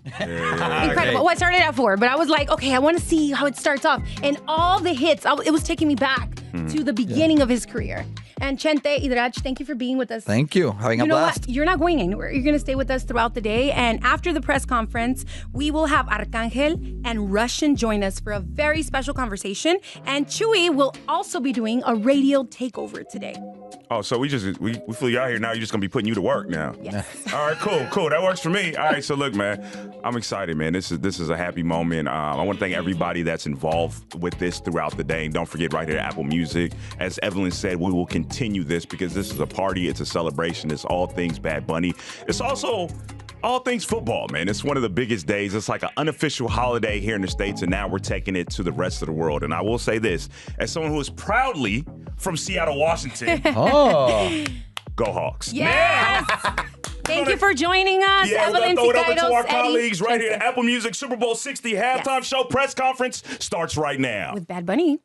Incredible. Well, I started at 4, but I was like, okay, I want to see how it starts off. And all the hits, it was taking me back to the beginning of his career. And Chente, Idrach, thank you for being with us. Thank you. Having a blast. What? You're not going anywhere. You're going to stay with us throughout the day. And after the press conference, we will have Arcangel and Russian join us for a very special conversation. And Chewy will also be doing a radio takeover today. Oh, so we flew you out here. Now you're just going to be putting you to work now. Yes. All right, cool. That works for me. All right, so look, man, I'm excited, man. This is a happy moment. I want to thank everybody that's involved with this throughout the day. And don't forget, right here at Apple Music, as Evelyn said, we will continue this because this is a party. It's a celebration. It's all things Bad Bunny. It's also all things football, man. It's one of the biggest days. It's like an unofficial holiday here in the States, and now we're taking it to the rest of the world. And I will say this, as someone who is proudly from Seattle, Washington. Oh. Go Hawks. Yes. Thank you for joining us. Yeah, we're going to throw it over to our Eddie, colleagues right here at Apple Music Super Bowl 60 halftime show press conference starts right now. With Bad Bunny.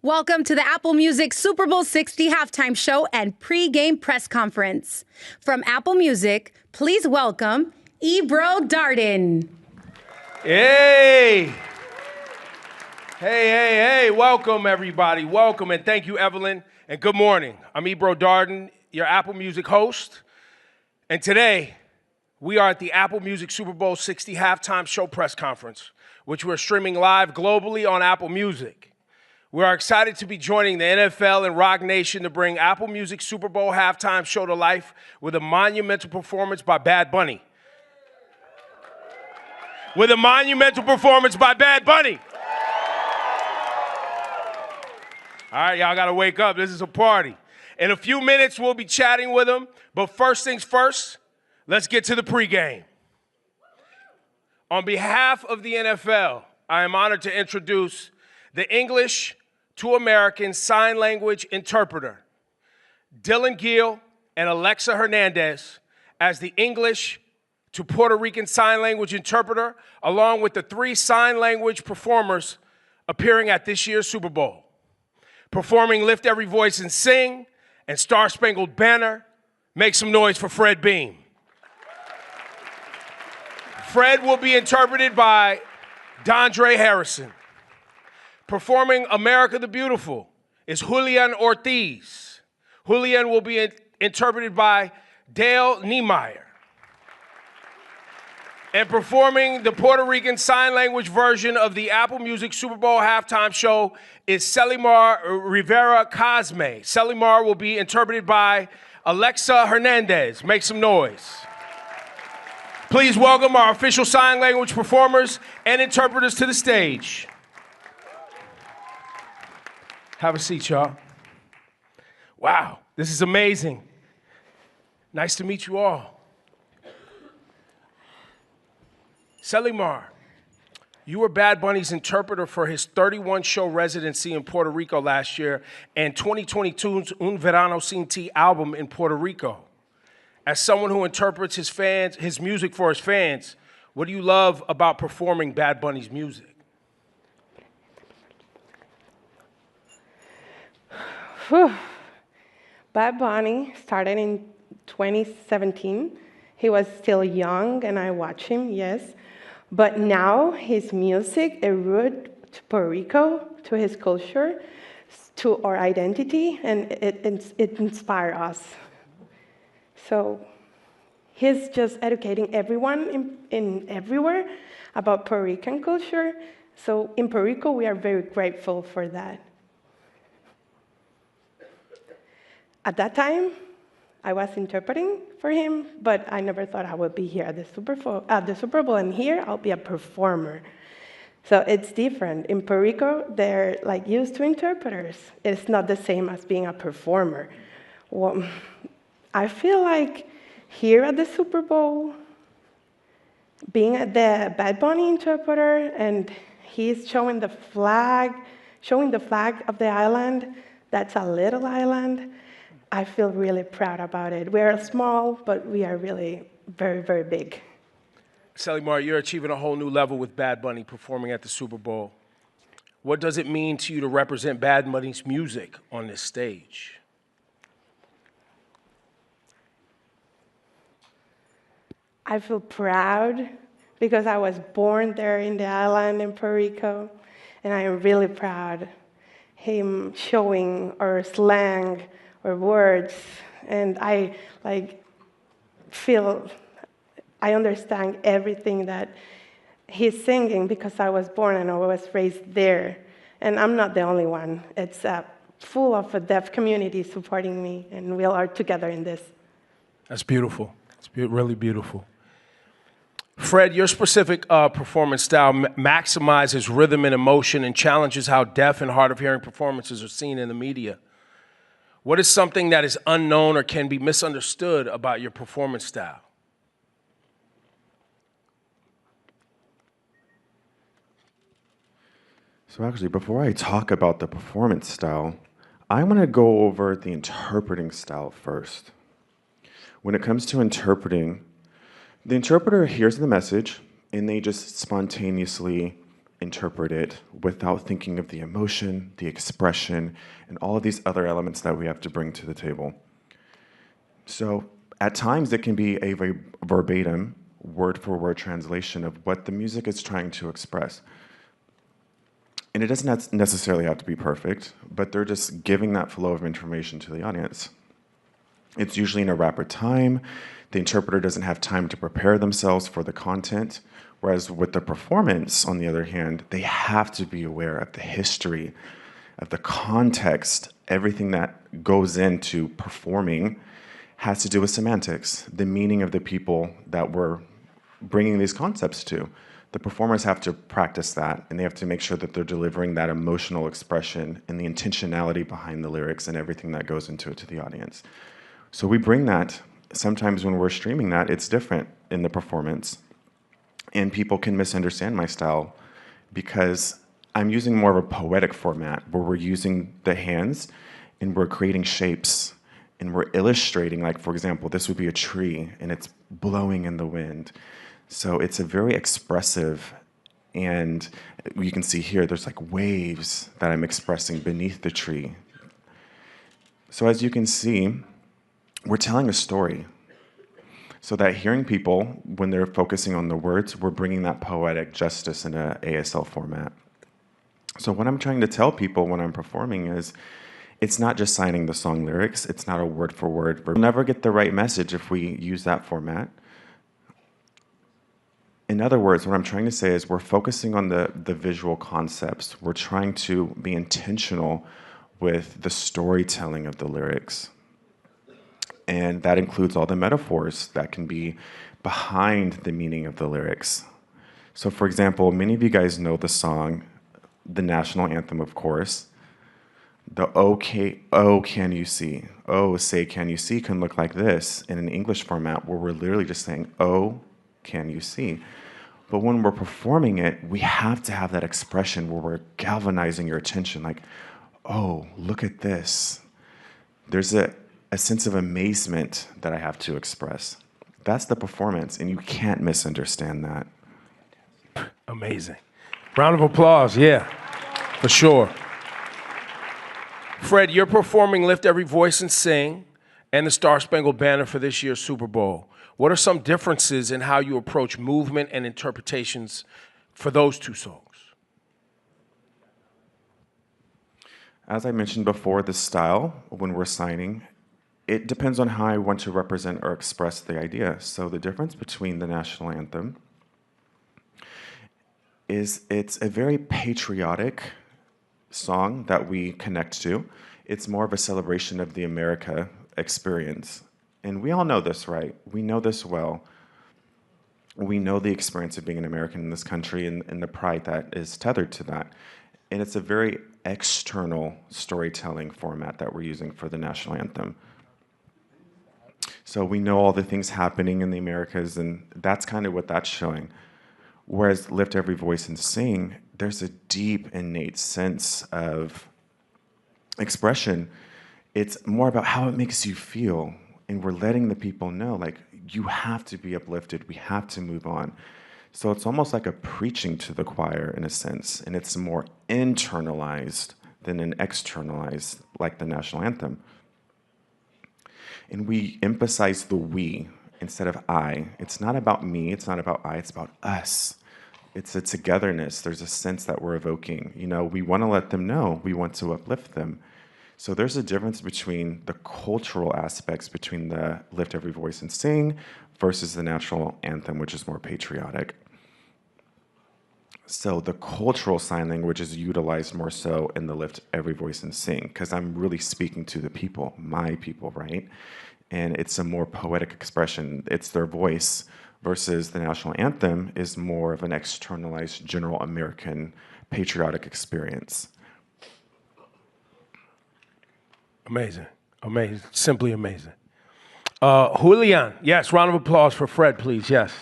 Welcome to the Apple Music Super Bowl 60 halftime show and pre-game press conference. From Apple Music, please welcome Ebro Darden. Hey, welcome everybody. Welcome and thank you, Evelyn, and good morning. I'm Ebro Darden, your Apple Music host, and today we are at the Apple Music Super Bowl 60 halftime show press conference, which we're streaming live globally on Apple Music. We are excited to be joining the NFL and Rock Nation to bring Apple Music Super Bowl halftime show to life with a monumental performance by Bad Bunny. All right, y'all gotta wake up. This is a party. In a few minutes, we'll be chatting with him. But first things first, let's get to the pregame. On behalf of the NFL, I am honored to introduce the English to American Sign Language interpreter, Dylan Gill and Alexa Hernandez, as the English to Puerto Rican Sign Language interpreter, along with the 3 sign language performers appearing at this year's Super Bowl. Performing Lift Every Voice and Sing and Star Spangled Banner, make some noise for Fred Beam. Fred will be interpreted by Dondre Harrison. Performing America the Beautiful is Julian Ortiz. Julian will be interpreted by Dale Niemeyer. And performing the Puerto Rican Sign Language version of the Apple Music Super Bowl halftime show is Selimar Rivera Cosme. Selimar will be interpreted by Alexa Hernandez. Make some noise. Please welcome our official sign language performers and interpreters to the stage. Have a seat, y'all. Wow, this is amazing. Nice to meet you all. Selimar, you were Bad Bunny's interpreter for his 31-show residency in Puerto Rico last year and 2022's Un Verano Sin Ti album in Puerto Rico. As someone who interprets his music for his fans, what do you love about performing Bad Bunny's music? Bad Bunny started in 2017. He was still young, and I watched him, yes. But now his music, a root to Puerto Rico, to his culture, to our identity, and it inspires us. So he's just educating everyone in everywhere about Puerto Rican culture. So in Puerto Rico, we are very grateful for that. At that time, I was interpreting for him, but I never thought I would be here at the Super Bowl, and here I'll be a performer. So it's different. In Puerto Rico, they're like used to interpreters. It's not the same as being a performer. Well, I feel like here at the Super Bowl, being the Bad Bunny interpreter, and he's showing the flag of the island. That's a little island. I feel really proud about it. We are small, but we are really very, very big. Selimar, you're achieving a whole new level with Bad Bunny performing at the Super Bowl. What does it mean to you to represent Bad Bunny's music on this stage? I feel proud because I was born there in the island in Puerto Rico, and I am really proud him showing our slang or words, and I feel I understand everything that he's singing because I was born and I was raised there, and I'm not the only one. It's full of a deaf community supporting me, and we all are together in this. That's beautiful. It's really beautiful. Fred, your specific performance style maximizes rhythm and emotion and challenges how deaf and hard of hearing performances are seen in the media. What is something that is unknown or can be misunderstood about your performance style? So actually, before I talk about the performance style, I want to go over the interpreting style first. When it comes to interpreting, the interpreter hears the message and they just spontaneously interpret it without thinking of the emotion, the expression, and all of these other elements that we have to bring to the table. So at times it can be a verbatim, word-for-word translation of what the music is trying to express. And it doesn't necessarily have to be perfect, but they're just giving that flow of information to the audience. It's usually in a rapid time. The interpreter doesn't have time to prepare themselves for the content, whereas with the performance, on the other hand, they have to be aware of the history, of the context. Everything that goes into performing has to do with semantics, the meaning of the people that we're bringing these concepts to. The performers have to practice that, and they have to make sure that they're delivering that emotional expression and the intentionality behind the lyrics and everything that goes into it to the audience. So we bring that. Sometimes when we're streaming that, it's different in the performance. And people can misunderstand my style because I'm using more of a poetic format where we're using the hands and we're creating shapes and we're illustrating, like, for example, this would be a tree and it's blowing in the wind. So it's a very expressive, and you can see here, there's like waves that I'm expressing beneath the tree. So as you can see, we're telling a story. So that hearing people, when they're focusing on the words, we're bringing that poetic justice in a ASL format. So what I'm trying to tell people when I'm performing is, it's not just signing the song lyrics, it's not a word for word. We'll never get the right message if we use that format. In other words, what I'm trying to say is we're focusing on the visual concepts. We're trying to be intentional with the storytelling of the lyrics. And that includes all the metaphors that can be behind the meaning of the lyrics. So for example, many of you guys know the song, the national anthem, of course. The oh, can you see? Oh, say, can you see can look like this in an English format where we're literally just saying, oh, can you see? But when we're performing it, we have to have that expression where we're galvanizing your attention, like, oh, look at this. There's a sense of amazement that I have to express. That's the performance, and you can't misunderstand that. Amazing. Round of applause, yeah, for sure. Fred, you're performing Lift Every Voice and Sing and the Star Spangled Banner for this year's Super Bowl. What are some differences in how you approach movement and interpretations for those two songs? As I mentioned before, the style, when we're signing, it depends on how I want to represent or express the idea. So the difference between the national anthem is it's a very patriotic song that we connect to. It's more of a celebration of the America experience. And we all know this, right? We know this well. We know the experience of being an American in this country and the pride that is tethered to that. And it's a very external storytelling format that we're using for the national anthem. So we know all the things happening in the Americas, and that's kind of what that's showing. Whereas Lift Every Voice and Sing, there's a deep, innate sense of expression. It's more about how it makes you feel. And we're letting the people know, like, you have to be uplifted. We have to move on. So it's almost like a preaching to the choir in a sense. And it's more internalized than an externalized, like the national anthem. And we emphasize the we instead of I. It's not about me, it's not about I, it's about us. It's a togetherness. There's a sense that we're evoking. You know, we want to let them know, we want to uplift them. So there's a difference between the cultural aspects between the Lift Every Voice and Sing versus the national anthem, which is more patriotic. So the cultural sign language is utilized more so in the Lift Every Voice and Sing, because I'm really speaking to the people, my people, right? And it's a more poetic expression. It's their voice versus the national anthem is more of an externalized general American patriotic experience. Amazing. Amazing. Simply amazing. Julian, yes, round of applause for Fred, please. Yes.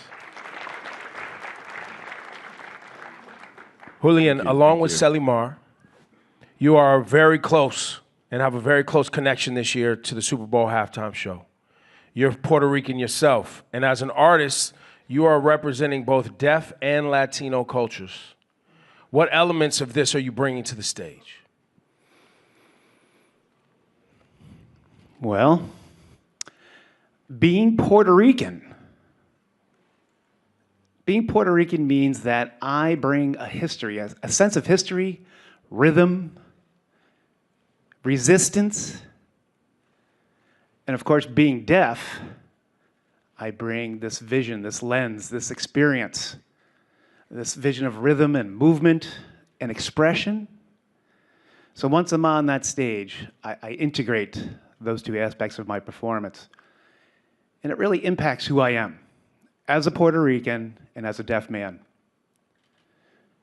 Julian, along with Selimar, you are very close and have a very close connection this year to the Super Bowl halftime show. You're Puerto Rican yourself, and as an artist, you are representing both deaf and Latino cultures. What elements of this are you bringing to the stage? Well, being Puerto Rican means that I bring a history, a sense of history, rhythm, resistance, and of course, being deaf, I bring this vision, this lens, this experience, this vision of rhythm and movement and expression. So once I'm on that stage, I integrate those two aspects of my performance. And it really impacts who I am as a Puerto Rican and as a deaf man.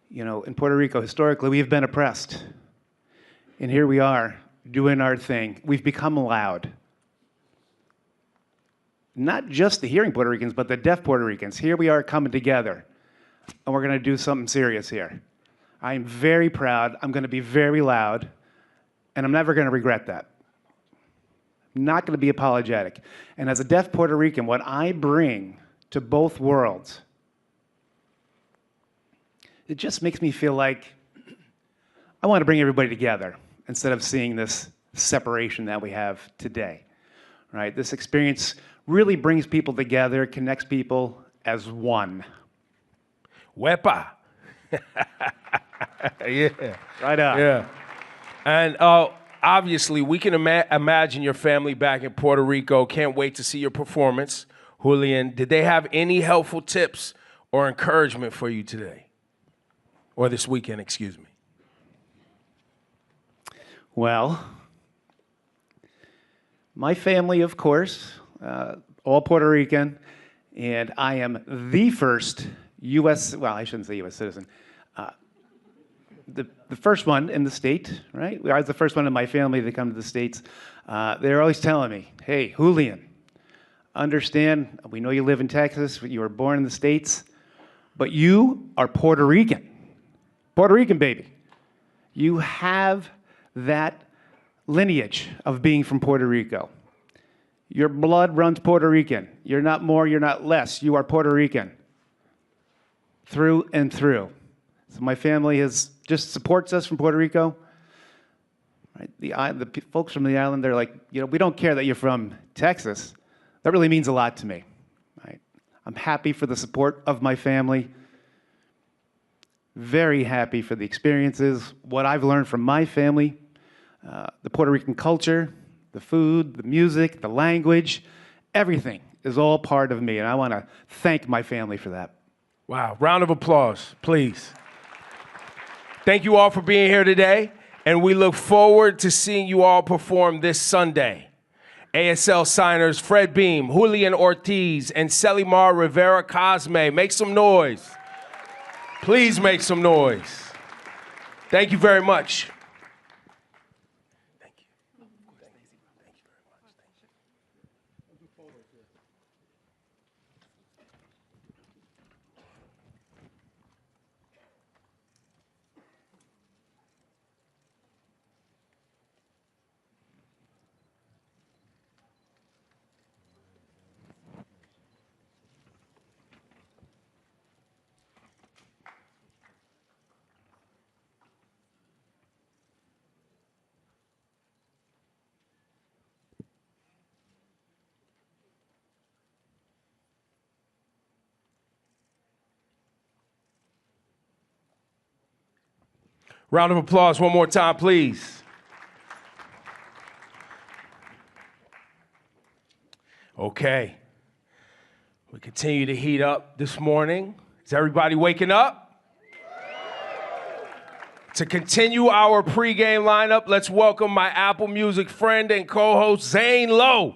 You know, in Puerto Rico, historically, we've been oppressed. And here we are doing our thing. We've become loud. Not just the hearing Puerto Ricans, but the deaf Puerto Ricans. Here we are coming together, and we're going to do something serious here. I'm very proud. I'm going to be very loud, and I'm never going to regret that. I'm not going to be apologetic. And as a deaf Puerto Rican, what I bring to both worlds, it just makes me feel like I want to bring everybody together instead of seeing this separation that we have today, right? This experience really brings people together, connects people as one. Wepa. Yeah. Right on. Yeah. And obviously, we can imagine your family back in Puerto Rico. Can't wait to see your performance. Julian, did they have any helpful tips or encouragement for you today? Or this weekend, excuse me. Well, my family, of course, all Puerto Rican, and I am the first U.S., well, I shouldn't say U.S. citizen, the first one in the state, right? I was the first one in my family to come to the States. They're always telling me, hey, Julian, understand, we know you live in Texas, you were born in the States, but you are Puerto Rican. Puerto Rican, baby. You have that lineage of being from Puerto Rico. Your blood runs Puerto Rican. You're not more, you're not less. You are Puerto Rican. Through and through. So my family just supports us from Puerto Rico. Right? The folks from the island, they're like, you know, we don't care that you're from Texas. That really means a lot to me. Right? I'm happy for the support of my family. Very happy for the experiences, what I've learned from my family, the Puerto Rican culture, the food, the music, the language, everything is all part of me, and I want to thank my family for that. Wow. Round of applause, please. Thank you all for being here today, and we look forward to seeing you all perform this Sunday. ASL signers Fred Beam, Julian Ortiz, and Selimar Rivera Cosme. Make some noise. Please make some noise. Thank you very much. Round of applause one more time, please. Okay. We continue to heat up this morning. Is everybody waking up? To continue our pregame lineup, let's welcome my Apple Music friend and co-host, Zane Lowe.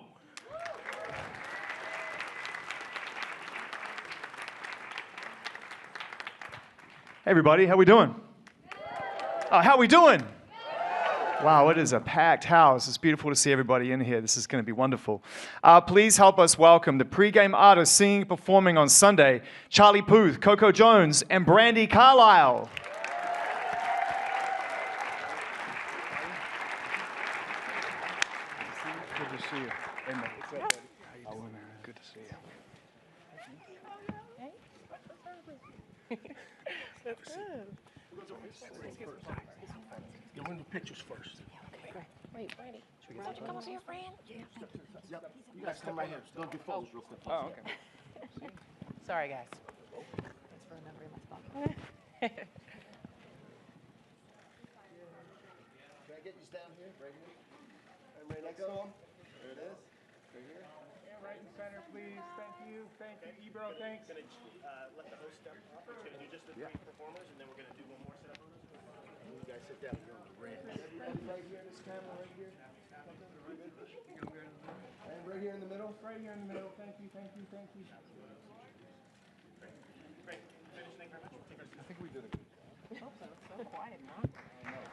Hey everybody, how we doing? How we doing? Wow, it is a packed house. It's beautiful to see everybody in here. This is going to be wonderful. Please help us welcome the pregame artists singing and performing on Sunday, Charlie Puth, Coco Jones, and Brandy Carlisle. Good to see you. Amen. What's up, buddy? How you doing? Good to see you. That's good. Get one of the pictures first. Okay, great. Wait, Brandy. Why don't you come over here, friend? You guys come right here. Don't do photos real quick. Oh, okay. Sorry, guys. Thanks for remembering my spot. Can I get you down here? Right here? And right next to him? There it is. Right here. Yeah, right in center, please. Thank you. Thank you, Ebro. Thanks. Gonna let the host step. We're gonna do just the three performers, and then we're gonna do one more set of photos. You guys sit down. You're on the red. Right here, this camera right here. And right here in the middle. Right here in the middle. Thank you. Thank you. Thank you.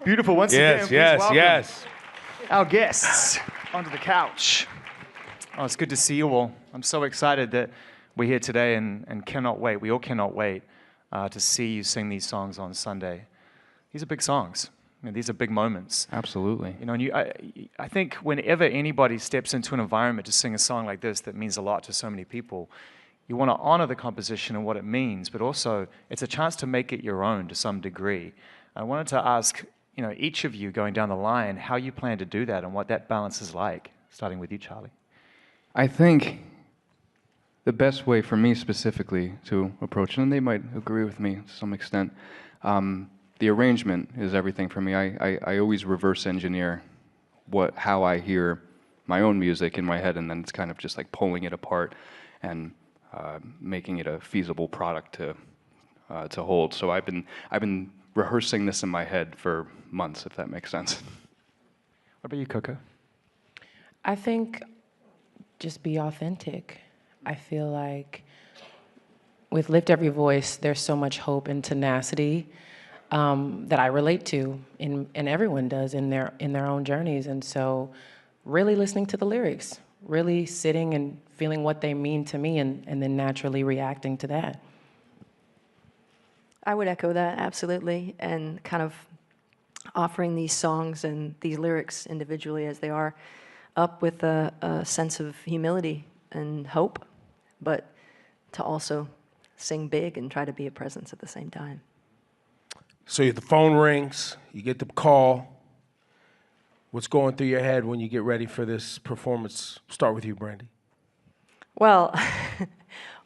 Beautiful. Once again, please welcome our guests onto the couch. Oh, it's good to see you all. I'm so excited that we're here today and cannot wait. We all cannot wait to see you sing these songs on Sunday. These are big songs. I mean, these are big moments. Absolutely. You know, and I think whenever anybody steps into an environment to sing a song like this that means a lot to so many people, you want to honor the composition and what it means, but also it's a chance to make it your own to some degree. I wanted to ask, you know, each of you going down the line, how you plan to do that and what that balance is like, starting with you, Charlie. I think the best way for me specifically to approach it, and they might agree with me to some extent, the arrangement is everything for me. I always reverse engineer how I hear my own music in my head, and then it's kind of just like pulling it apart and making it a feasible product to hold. So I've been rehearsing this in my head for months, if that makes sense. What about you, Coco? I think just be authentic. I feel like with Lift Every Voice, there's so much hope and tenacity that I relate to, and everyone does in their own journeys. And so really listening to the lyrics, really sitting and feeling what they mean to me, and then naturally reacting to that. I would echo that, absolutely, and kind of offering these songs and these lyrics individually as they are up with a sense of humility and hope, but to also sing big and try to be a presence at the same time. So the phone rings, you get the call. What's going through your head when you get ready for this performance? Start with you, Brandy. Well,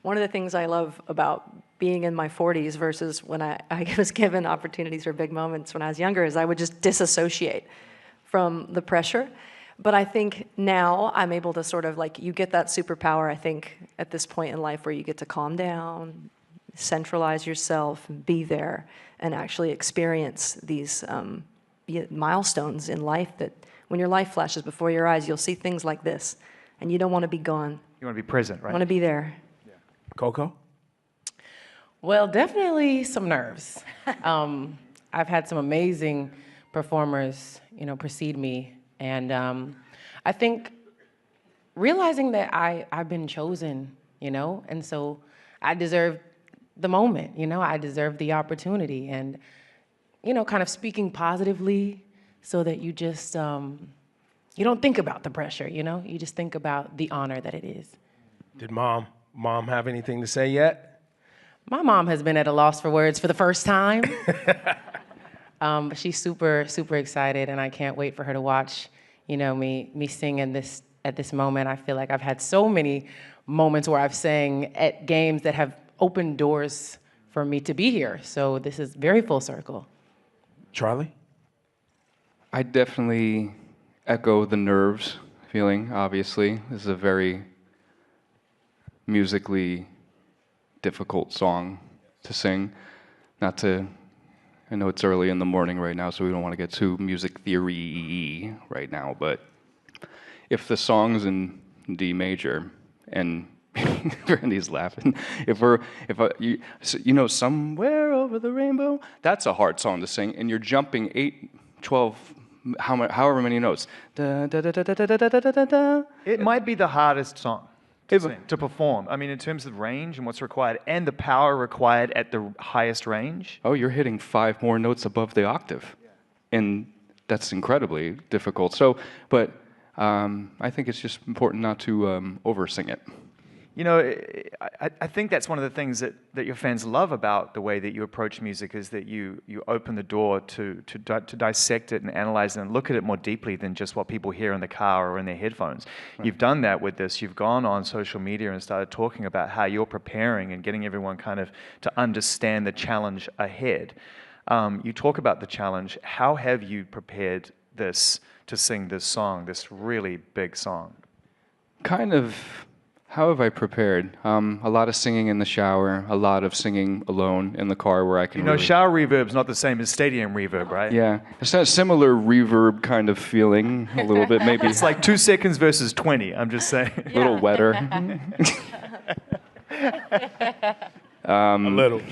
one of the things I love about being in my 40s versus when I was given opportunities for big moments when I was younger is I would just disassociate from the pressure. But I think now I'm able to sort of like, you get that superpower, I think, at this point in life where you get to calm down, centralize yourself, and be there, and actually experience these milestones in life that when your life flashes before your eyes, you'll see things like this, and you don't want to be gone. You want to be present, right? You want to be there. Yeah. Coco? Well, definitely some nerves. I've had some amazing performers, precede me. And I think realizing that I've been chosen, and so I deserve the moment, I deserve the opportunity, and, kind of speaking positively so that you just, you don't think about the pressure, you just think about the honor that it is. Did mom have anything to say yet? My mom has been at a loss for words for the first time. But she's super, super excited, and I can't wait for her to watch, me sing at this moment. I feel like I've had so many moments where I've sang at games that have opened doors for me to be here. So this is very full circle. Charlie? I definitely echo the nerves feeling, obviously. This is a very musically difficult song to sing. I know it's early in the morning right now, so we don't want to get too music theory right now, but if the song's in D major and Randy's laughing. Somewhere over the rainbow, that's a hard song to sing, and you're jumping 8, 12, however many notes. Da, da, da, da, da, da, da, da, da. It might be the hardest song to perform. I mean, in terms of range and what's required, and the power required at the highest range. Oh, you're hitting 5 more notes above the octave, and that's incredibly difficult. So, but I think it's just important not to oversing it. You know, I think that's one of the things that your fans love about the way that you approach music is that you open the door to dissect it and analyze it and look at it more deeply than just what people hear in the car or in their headphones. Right. You've done that with this. You've gone on social media and started talking about how you're preparing and getting everyone kind of to understand the challenge ahead. You talk about the challenge. How have you prepared this to sing this song, this really big song? How have I prepared? A lot of singing in the shower, a lot of singing alone in the car where I can. Shower reverb's not the same as stadium reverb, right? Yeah, it's a similar reverb kind of feeling, a little bit maybe. It's like 2 seconds versus 20. I'm just saying. A little wetter. A little.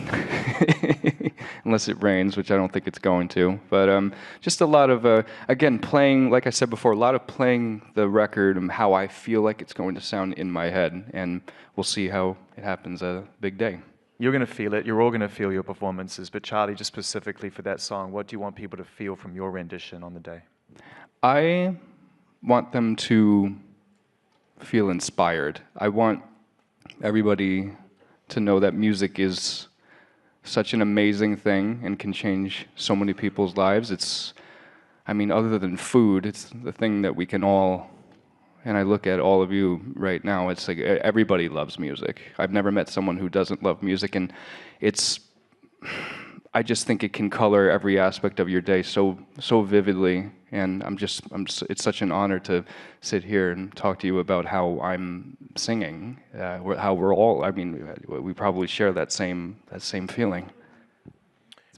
Unless it rains, which I don't think it's going to. But just a lot of, again, playing, like I said before, a lot of playing the record and how I feel like it's going to sound in my head. And we'll see how it happens a big day. You're going to feel it. You're all going to feel your performances. But Charlie, just specifically for that song, what do you want people to feel from your rendition on the day? I want them to feel inspired. I want everybody to know that music is such an amazing thing and can change so many people's lives. Other than food, it's the thing that we can all, and I look at all of you right now, it's like everybody loves music. I've never met someone who doesn't love music, and I just think it can color every aspect of your day so vividly, and it's such an honor to sit here and talk to you about how I'm singing, how we're all, we probably share that same feeling.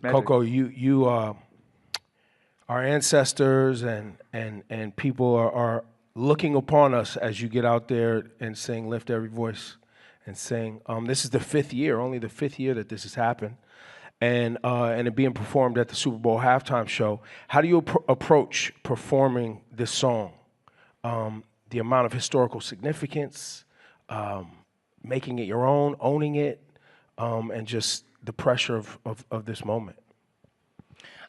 Coco, you our ancestors and people are looking upon us as you get out there and sing Lift Every Voice and sing. This is the 5th year, only the 5th year that this has happened. And it being performed at the Super Bowl halftime show. How do you approach performing this song? The amount of historical significance, making it your own, owning it, and just the pressure of this moment.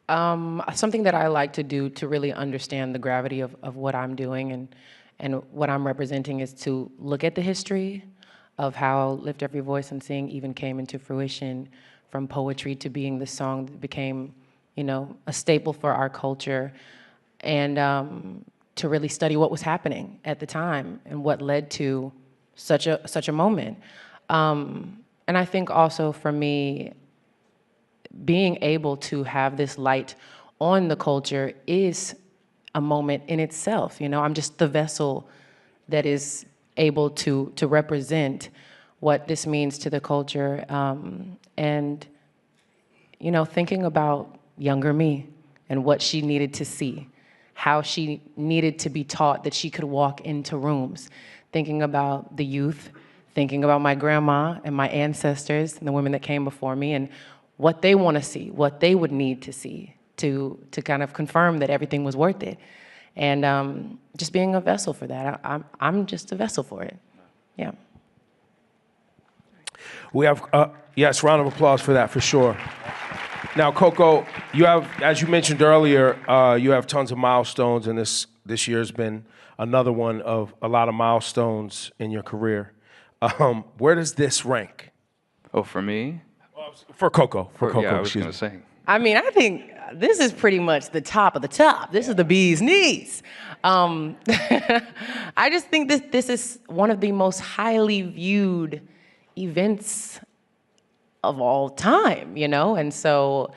Something that I like to do to really understand the gravity of what I'm doing and what I'm representing is to look at the history of how Lift Every Voice and Sing even came into fruition, from poetry to being the song that became, a staple for our culture, and to really study what was happening at the time and what led to such a moment. And I think also for me, being able to have this light on the culture is a moment in itself. I'm just the vessel that is able to represent what this means to the culture. And, thinking about younger me and what she needed to see, how she needed to be taught that she could walk into rooms, thinking about the youth, thinking about my grandma and my ancestors and the women that came before me and what they want to see, what they would need to see to kind of confirm that everything was worth it. And just being a vessel for that. I'm just a vessel for it. Yeah. We have, yes, round of applause for that, for sure. Now, Coco, you have, as you mentioned earlier, you have tons of milestones, and this year's been another one of a lot of milestones in your career. Where does this rank? Oh, for me? For Coco. For Coco, yeah, I was going to say. I think this is pretty much the top of the top. This is the bee's knees. I just think this is one of the most highly viewed events of all time, and so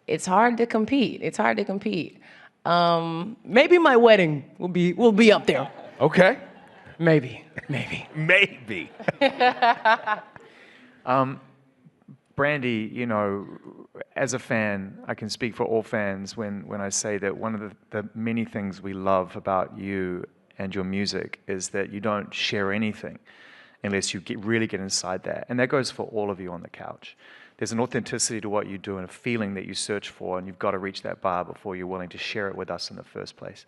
it's hard to compete. It's hard to compete. Maybe my wedding will be up there. Okay. Maybe. Maybe. Brandy, you know, as a fan, I can speak for all fans when I say that one of the many things we love about you and your music is that you don't share anything unless you really get inside that. And that goes for all of you on the couch. There's an authenticity to what you do and a feeling that you search for, and you've got to reach that bar before you're willing to share it with us in the first place.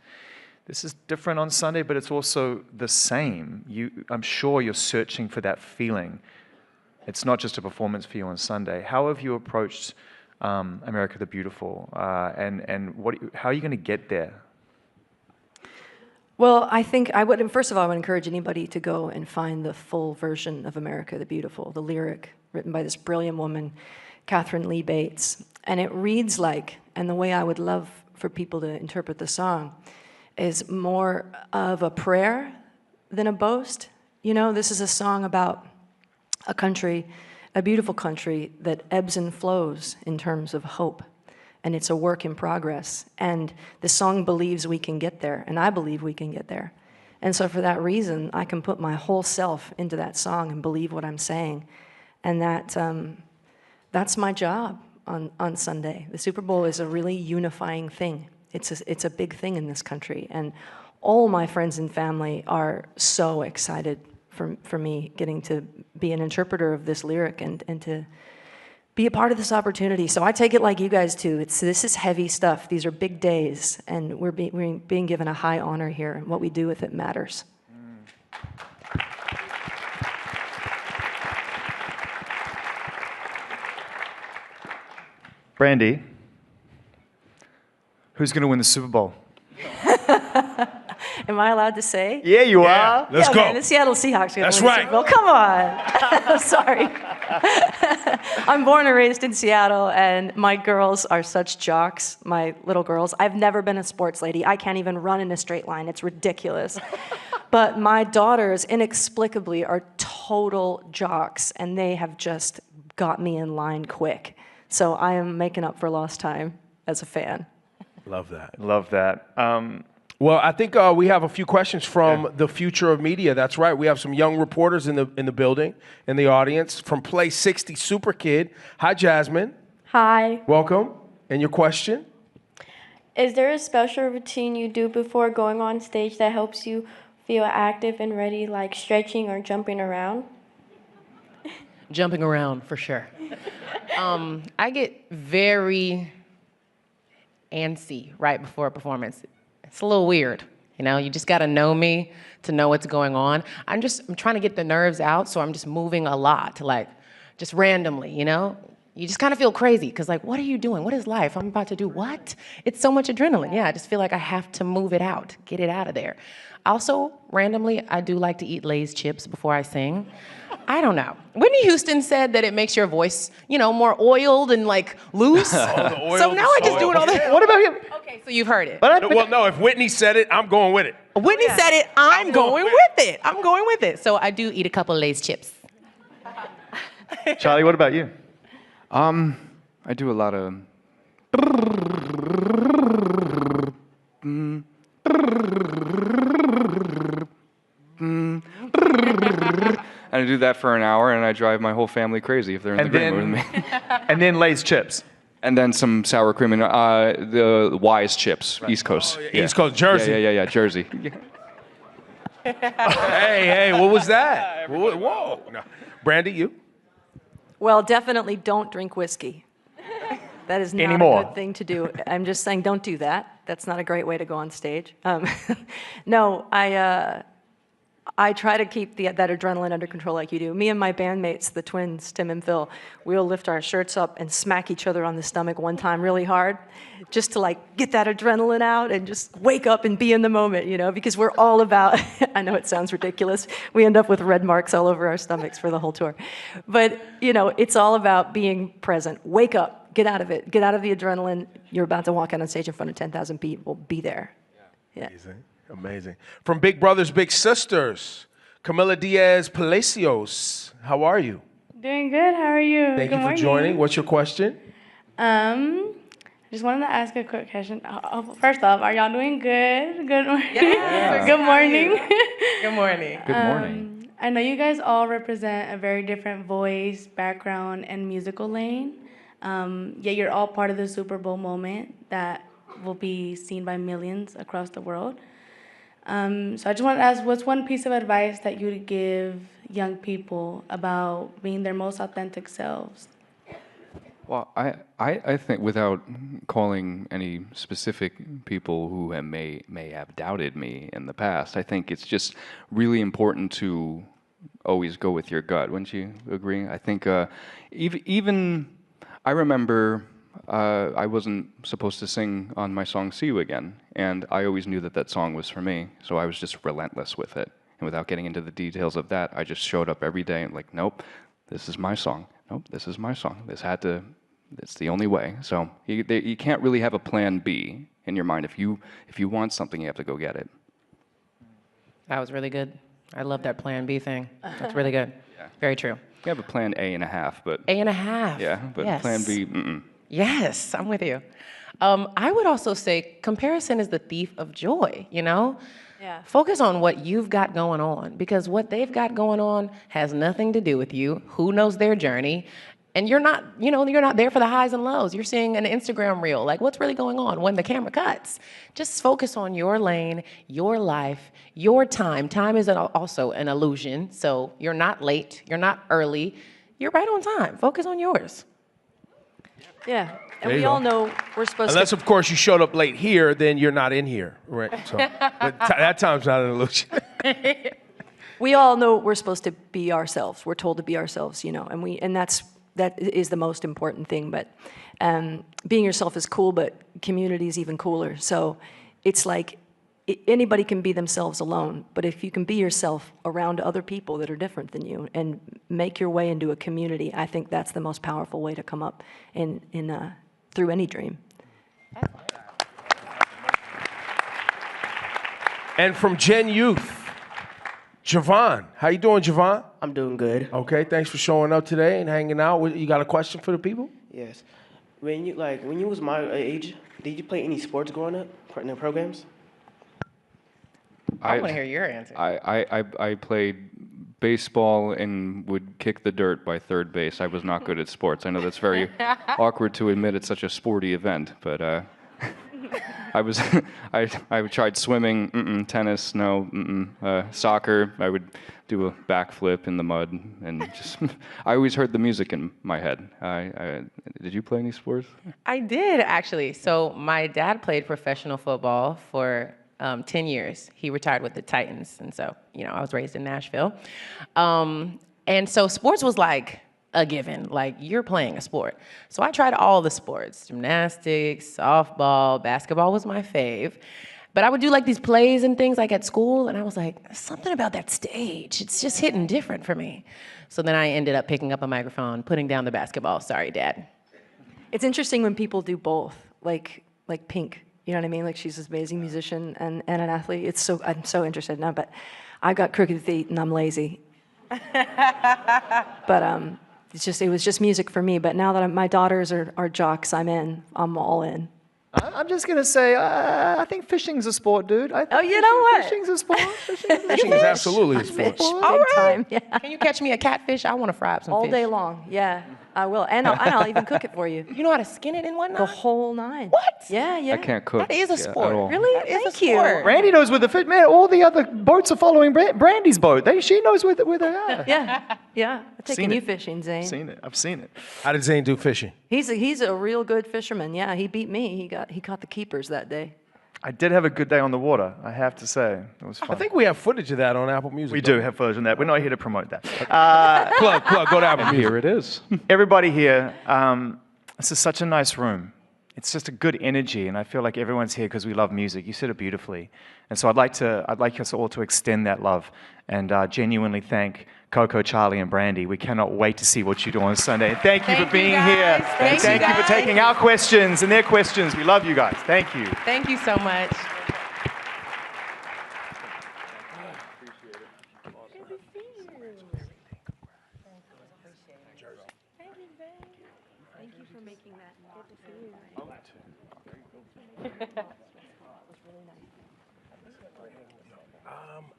This is different on Sunday, but it's also the same. I'm sure you're searching for that feeling. It's not just a performance for you on Sunday. How have you approached America the Beautiful, and how are you going to get there? Well, I think first of all, I would encourage anybody to go and find the full version of America the Beautiful, the lyric written by this brilliant woman, Catherine Lee Bates. And it reads like, and the way I would love for people to interpret the song, is more of a prayer than a boast. You know, this is a song about a country, a beautiful country that ebbs and flows in terms of hope. And it's a work in progress. And the song believes we can get there, and I believe we can get there. And so for that reason, I can put my whole self into that song and believe what I'm saying. And that's my job on Sunday. The Super Bowl is a really unifying thing. It's a big thing in this country. And all my friends and family are so excited for me getting to be an interpreter of this lyric and to be a part of this opportunity. So I take it like you guys too. This is heavy stuff. These are big days, and we're being given a high honor here, and what we do with it matters. Brandy, who's going to win the Super Bowl? Am I allowed to say? Yeah, you are. Let's go. Man, the Seattle Seahawks are going to That's win the right. Super Bowl. Come on. I'm sorry. I'm born and raised in Seattle, and my girls are such jocks, my little girls. I've never been a sports lady. I can't even run in a straight line. It's ridiculous. But my daughters, inexplicably, are total jocks, and they have just got me in line quick. So I am making up for lost time as a fan. Love that. Love that. Well, I think we have a few questions from the future of media. That's right. We have some young reporters in the building, in the audience, from Play 60 Super Kid. Hi, Jasmine. Hi. Welcome. And your question? Is there a special routine you do before going on stage that helps you feel active and ready, like stretching or jumping around? Jumping around, for sure. I get very antsy right before a performance. It's a little weird, you know? You just gotta know me to know what's going on. I'm trying to get the nerves out, so I'm just moving a lot, like, just randomly, you know? You just kind of feel crazy, because like, what are you doing? What is life? I'm about to do what? It's so much adrenaline. Yeah, I just feel like I have to move it out, get it out of there. Also, randomly, I do like to eat Lay's chips before I sing. I don't know. Whitney Houston said that it makes your voice, you know, more oiled and like loose. So now I just do it all the time. What about you? Okay, so you've heard it. Well, no, if Whitney said it, I'm going with it. Whitney said it, I'm going with it. I'm going with it. So I do eat a couple of Lay's chips. Charlie, what about you? I do a lot of and I do that for an hour, and I drive my whole family crazy if they're in the green room with me. And then Lay's chips. And then some sour cream and the Wise chips, East Coast. Oh, yeah. East Coast, Jersey. Yeah, Jersey. Hey, what was that? Whoa. No. Brandy, you? Well, definitely don't drink whiskey. That is not Anymore. a good thing to do. I'm just saying, don't do that. That's not a great way to go on stage. No, I try to keep that adrenaline under control like you do. Me and my bandmates, the twins, Tim and Phil, we'll lift our shirts up and smack each other on the stomach one time really hard, just to like get that adrenaline out and just wake up and be in the moment, you know, because we're all about, I know it sounds ridiculous, we end up with red marks all over our stomachs for the whole tour. But, you know, it's all about being present. Wake up, get out of it, get out of the adrenaline. You're about to walk out on stage in front of 10,000 people, be there. Yeah. Amazing. From Big Brothers Big Sisters, Camila Diaz Palacios. How are you? Doing good. How are you? Thank you for joining. What's your question? Just wanted to ask a quick question. First off, are y'all doing good? Good morning. Yes. Good morning. Good morning. Good morning. I know you guys all represent a very different voice, background, and musical lane. Yet you're all part of the Super Bowl moment that will be seen by millions across the world. So I just want to ask, what's one piece of advice that you would give young people about being their most authentic selves? Well, I think without calling any specific people who may have doubted me in the past, I think it's just really important to always go with your gut. Wouldn't you agree? I think even I remember I wasn't supposed to sing on my song "See You Again," and I always knew that song was for me, so I was just relentless with it. And without getting into the details of that, I just showed up every day and like, nope, this is my song. Nope, this is my song. It's the only way. So you can't really have a plan B in your mind. If you want something, you have to go get it. That was really good. I love that plan B thing. That's really good. Yeah. Very true. You have a plan A and a half, but A and a half. yeah, but yes. plan B, mm-mm. Yes, I'm with you. I would also say comparison is the thief of joy, you know? Yeah. Focus on what you've got going on, because what they've got going on has nothing to do with you. Who knows their journey? And you're not there for the highs and lows. You're seeing an Instagram reel. Like, what's really going on when the camera cuts? Just focus on your lane, your life, your time. Time is also an illusion. So you're not late. You're not early. You're right on time. Focus on yours. Yeah. And There you we all go. know we're supposed Unless, to. of course, you showed up late here, then you're not in here, right? So that time's not an illusion. We all know we're supposed to be ourselves. We're told to be ourselves, you know, and that is the most important thing. But being yourself is cool, but community is even cooler. So it's like anybody can be themselves alone, but if you can be yourself around other people that are different than you and make your way into a community, I think that's the most powerful way to come up in through any dream. And from Gen Youth, Javon. How you doing, Javon? I'm doing good. Okay, thanks for showing up today and hanging out. You got a question for the people? Yes. When you was my age, did you play any sports growing up? In the programs? I want to hear your answer. I played baseball and would kick the dirt by third base. I was not good at sports. I know that's very awkward to admit at such a sporty event, but I tried swimming, tennis, no, soccer. I would do a backflip in the mud, and just I always heard the music in my head. Did you play any sports? I did, actually. So my dad played professional football for 10 years. He retired with the Titans, and so, I was raised in Nashville. And so sports was like a given, like you're playing a sport. So I tried all the sports, gymnastics, softball, basketball was my fave. But I would do like these plays and things like at school, and I was like, something about that stage, it's just hitting different for me. So then I ended up picking up a microphone, putting down the basketball. Sorry, Dad. It's interesting when people do both, like Pink. You know what I mean? Like she's this amazing musician and an athlete. I'm so interested now, but I've got crooked feet and I'm lazy. But it was just music for me. But now that my daughters are jocks, I'm all in. I'm just going to say, I think fishing's a sport, dude. Oh, you know what? Fishing's a sport. Fishing is absolutely a sport. Fish, big time. Yeah. Can you catch me a catfish? I want to fry up some All fish. day long. Yeah, I will. And I'll even cook it for you. You know how to skin it and whatnot? The whole nine. What? Yeah. I can't cook. That is a sport. at all. Really? That is a Thank you. sport. Brandy knows where the fish. Man, all the other boats are following Brandy's boat. She knows where they are. Yeah. I'm taking Seen you it. fishing, Zane. I've seen it. How did Zane do fishing? He's a real good fisherman. Yeah, he beat me. He caught the keepers that day. I did have a good day on the water, I have to say. It was fun. I think we have footage of that on Apple Music. We don't do have footage on that. We're not here to promote that. Plug, go to Apple And Music. here it is. Everybody here, this is such a nice room. It's just a good energy, and I feel like everyone's here because we love music. You said it beautifully. And so I'd like us all to extend that love and genuinely thank Coco, Charlie, and Brandy. We cannot wait to see what you do on Sunday. And thank you for being here. Thank you, Thank you for taking our questions and their questions. We love you guys. Thank you. Thank you so much. Thank you for making that. Good to see you.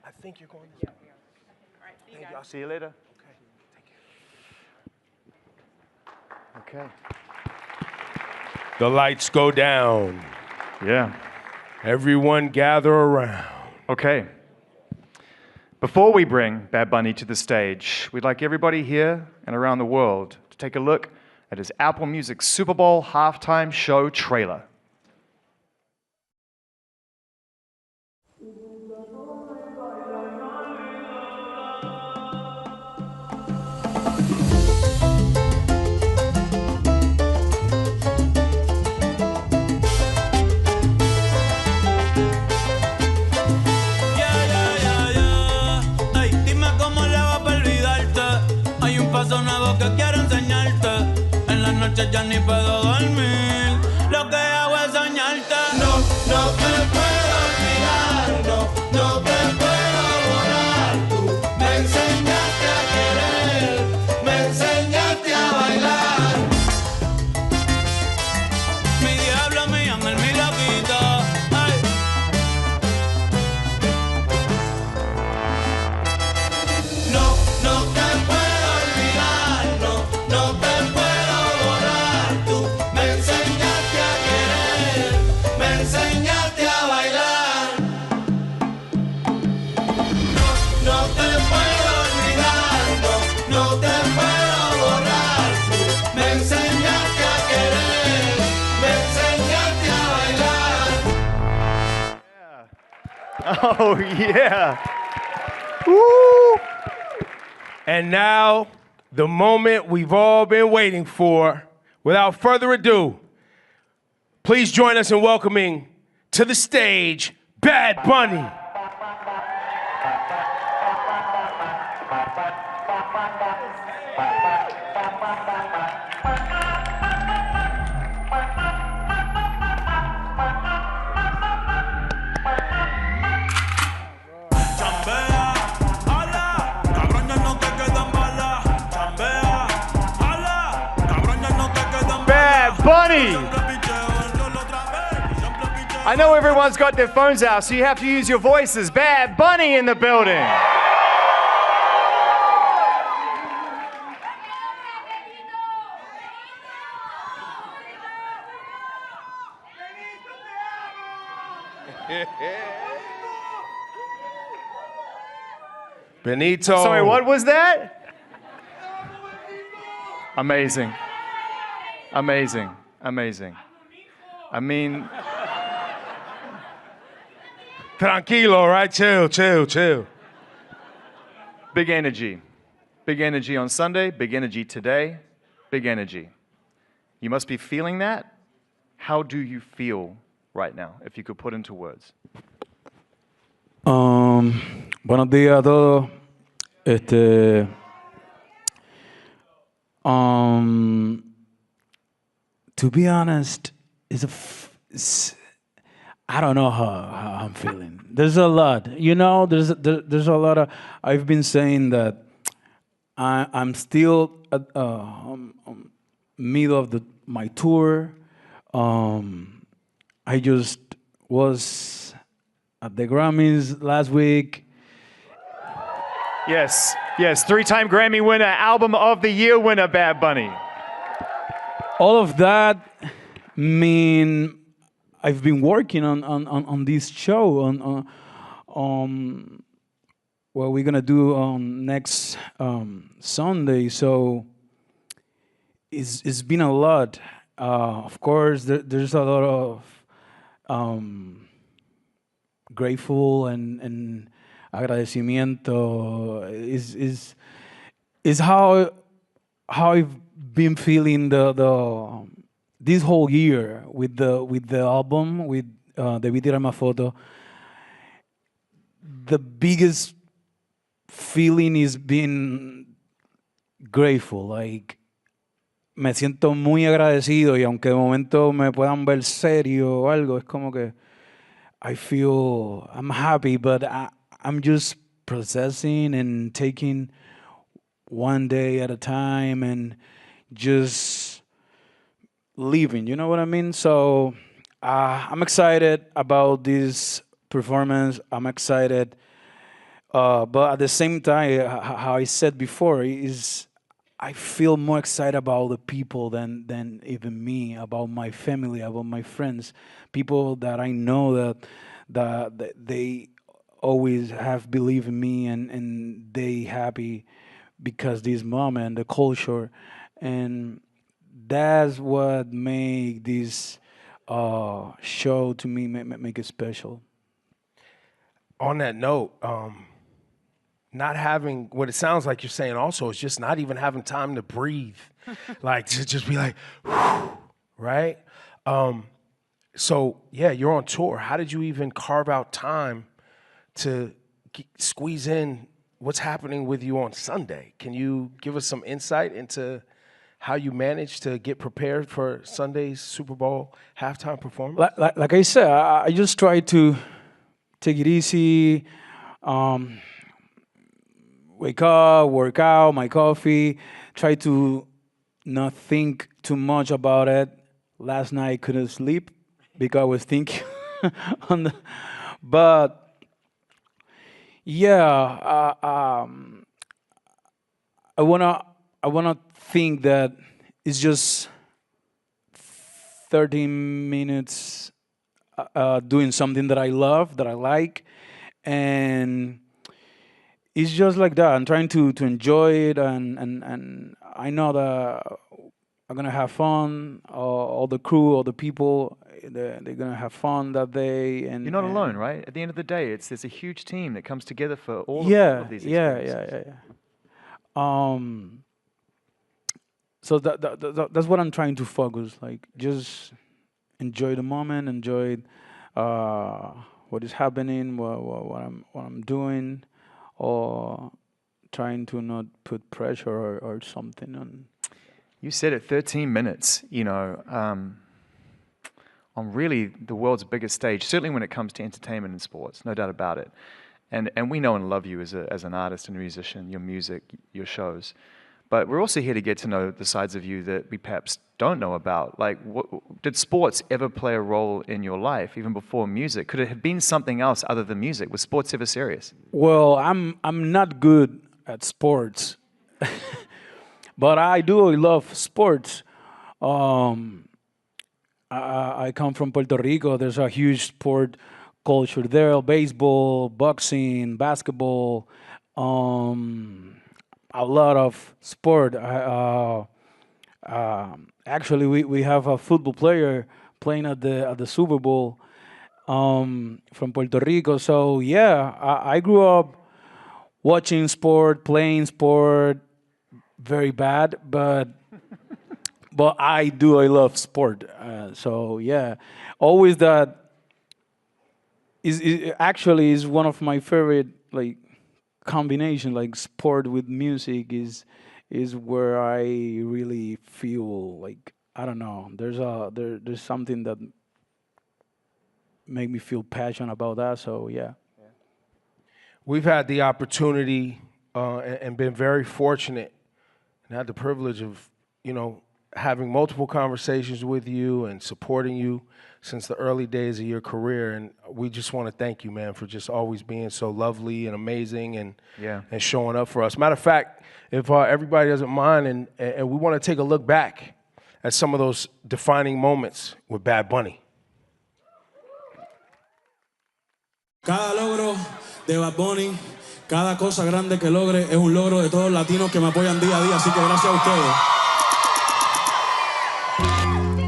I think you're going this way. All right, see you Thank guys. you. I'll see you later. Okay. Take care. Okay. The lights go down. Yeah. Everyone gather around. Okay. Before we bring Bad Bunny to the stage, we'd like everybody here and around the world to take a look at his Apple Music Super Bowl halftime show trailer. Que quiero enseñarte. En las noches ya ni puedo dormir. Lo que hago es soñarte. No, no te puedo olvidar. No, no te puedo borrar. Tú me enseñaste a querer. Me enseñaste a bailar. Mi diablo, mi ángel, mi loquito. Ay. No, no te puedo olvidar. No te puedo borrar, tú me enseñaste a querer, me enseñaste a bailar. No te puedo olvidar, no te puedo borrar, tú me enseñaste a querer, me enseñaste a bailar. Oh, yeah. Woo! And now, the moment we've all been waiting for. Without further ado, please join us in welcoming to the stage Bad Bunny. Bad Bunny! I know everyone's got their phones out, so you have to use your voices. Bad Bunny in the building. Benito. Sorry, what was that? Amazing. Amazing. Amazing. I mean, tranquilo, right? Chill, chill, chill. Big energy. Big energy on Sunday, big energy today, big energy. You must be feeling that. How do you feel right now, if you could put into words? Buenos días a todos. To be honest, I don't know how I'm feeling. There's a lot, there's a lot of, I've been saying that I'm still at middle of my tour. I just was at the Grammys last week. Yes, yes, 3-time Grammy winner, Album of the Year winner, Bad Bunny. All of that mean I've been working on this show on what we're gonna do on next Sunday. So it's been a lot. Of course, there's a lot of grateful and agradecimiento. Is how I've been feeling this whole year with the album, with Debí Tirar Más Foto. The biggest feeling is being grateful. Like, me siento muy agradecido, y aunque de momento me puedan ver serio o algo, es como que I'm happy, but I'm just processing and taking one day at a time and just living. You know what I mean? So I'm excited about this performance. I'm excited, but at the same time, how I said before, is I feel more excited about the people than even me, about my family, about my friends, people that I know that they always have believed in me and they happy because this moment, the culture, and that's what make this show to me make it special. On that note, not having what it sounds like you're saying also is just not even having time to breathe, like to just be like, whew, right? So yeah, you're on tour. How did you even carve out time to squeeze in what's happening with you on Sunday? Can you give us some insight into how you managed to get prepared for Sunday's Super Bowl halftime performance? Like I said, I just try to take it easy, wake up, work out, my coffee, try to not think too much about it. Last night I couldn't sleep because I was thinking on the, but yeah, I wanna think that it's just 13 minutes doing something that I love, that I like, and it's just like that. I'm trying to enjoy it, and I know that I'm gonna have fun. All the crew, all the people, they're gonna have fun that day. And you're not alone, right? At the end of the day, there's a huge team that comes together for all of these experiences. Yeah. So that's what I'm trying to focus. Like, just enjoy the moment, enjoy what is happening, what I'm doing, or trying to not put pressure or something on. You said it, 13 minutes, on really the world's biggest stage, certainly when it comes to entertainment and sports, no doubt about it. And we know and love you as an artist and musician, your music, your shows. But we're also here to get to know the sides of you that we perhaps don't know about. Like, did sports ever play a role in your life, even before music? Could it have been something else other than music? Was sports ever serious? Well, I'm not good at sports, but I do love sports. I come from Puerto Rico. There's a huge sport culture there: baseball, boxing, basketball. A lot of sport. Actually, we have a football player playing at the Super Bowl from Puerto Rico. So yeah, I grew up watching sport, playing sport, very bad, but I love sport. So yeah, always that is actually one of my favorite combination, like sport with music is where I really feel like, I don't know, there's something that make me feel passionate about that. So yeah. We've had the opportunity and been very fortunate and had the privilege of, having multiple conversations with you and supporting you since the early days of your career. And we just want to thank you, man, for just always being so lovely and amazing and showing up for us. Matter of fact, if everybody doesn't mind, and we want to take a look back at some of those defining moments with Bad Bunny. Cada logro de Bad Bunny, cada cosa grande que logre es un logro de todos los latinos que me apoyan día a día, así que gracias a ustedes.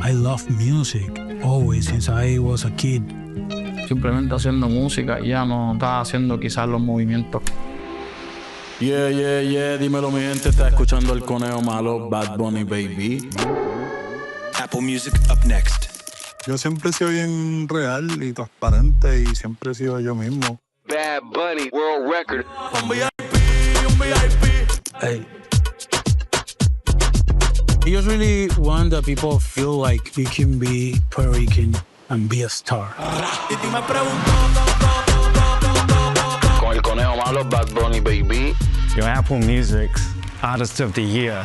I love music always since I was a kid. Simplemente haciendo música y ya no estaba haciendo quizás los movimientos. Yeah, dímelo mi gente, está escuchando el conejo malo, Bad Bunny, baby. Apple Music up next. Yo siempre he sido bien real y transparente y siempre he sido yo mismo. Bad Bunny, world record. Un VIP. Hey. I just really want that people feel like you can be Puerto Rican and be a star. Con el conejo malo, Bad Bunny, baby. Your Apple Music's Artist of the Year.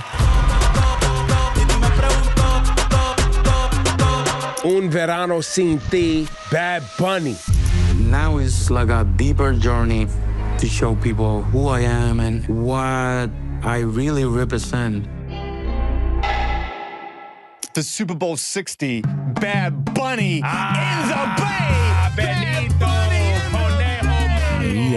Un Verano Sin Ti, Bad Bunny. Now it's like a deeper journey to show people who I am and what I really represent. The Super Bowl 60, Bad Bunny in the Bay. Benito, Y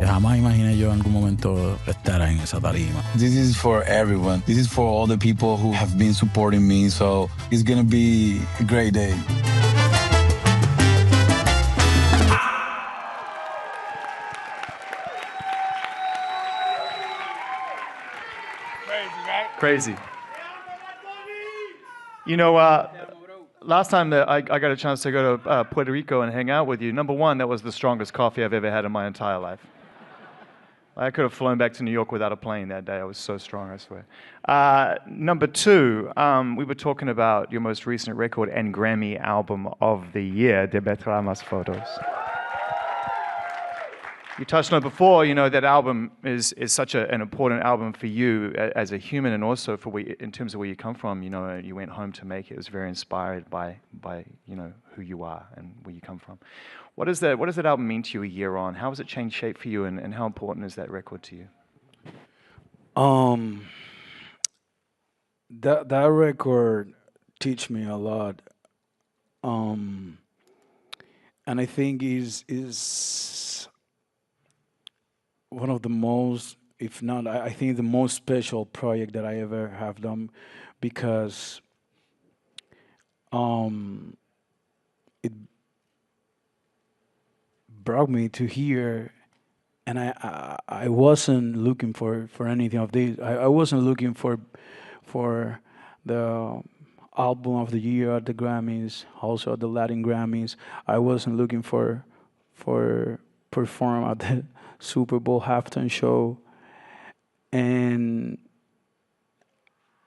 jamás imaginé yo en algún momento estar en esa tarima. This is for everyone. This is for all the people who have been supporting me. So it's gonna be a great day. Crazy. You know, last time that I got a chance to go to Puerto Rico and hang out with you, number one, that was the strongest coffee I've ever had in my entire life. I could have flown back to New York without a plane that day. I was so strong, I swear. Number two, we were talking about your most recent record and Grammy album of the year, De Betramas Fotos. You touched on it before, you know, that album is such an important album for you as a human and also for in terms of where you come from. You know, you went home to make it. It was very inspired by you know, who you are and where you come from. What does that album mean to you a year on? How has it changed shape for you and how important is that record to you? That record teach me a lot. And I think is one of the most, if not, I think the most special project that I ever have done, because it brought me to here, and I wasn't looking for anything of this. I wasn't looking for the album of the year at the Grammys, also at the Latin Grammys. I wasn't looking for perform at the Super Bowl halftime show, and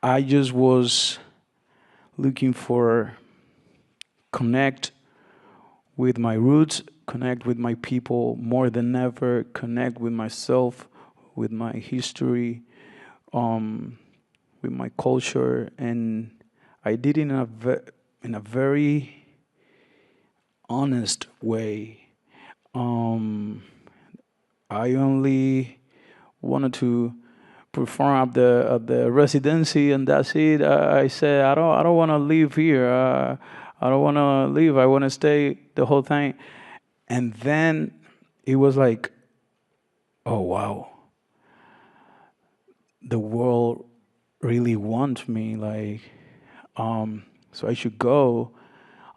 I just was looking for connect with my roots, connect with my people more than ever, connect with myself, with my history, with my culture, and I did it in a very honest way. I only wanted to perform at the residency, and that's it. I said I don't want to leave here. I don't want to leave. I want to stay the whole time. And then it was like, oh wow, the world really wants me. Like, so I should go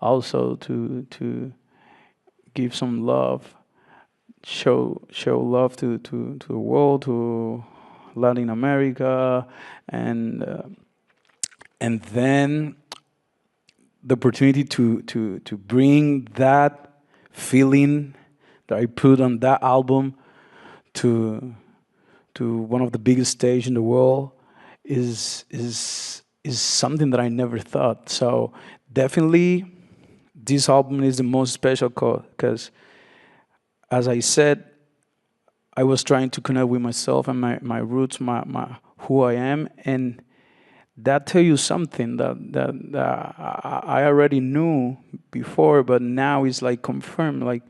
also to give some love. Show love to the world, to Latin America, and then the opportunity to bring that feeling that I put on that album to one of the biggest stages in the world is something that I never thought. So definitely, this album is the most special because, as I said, I was trying to connect with myself and my roots, my who I am, and that tell you something that I already knew before, but now it's like confirmed. Like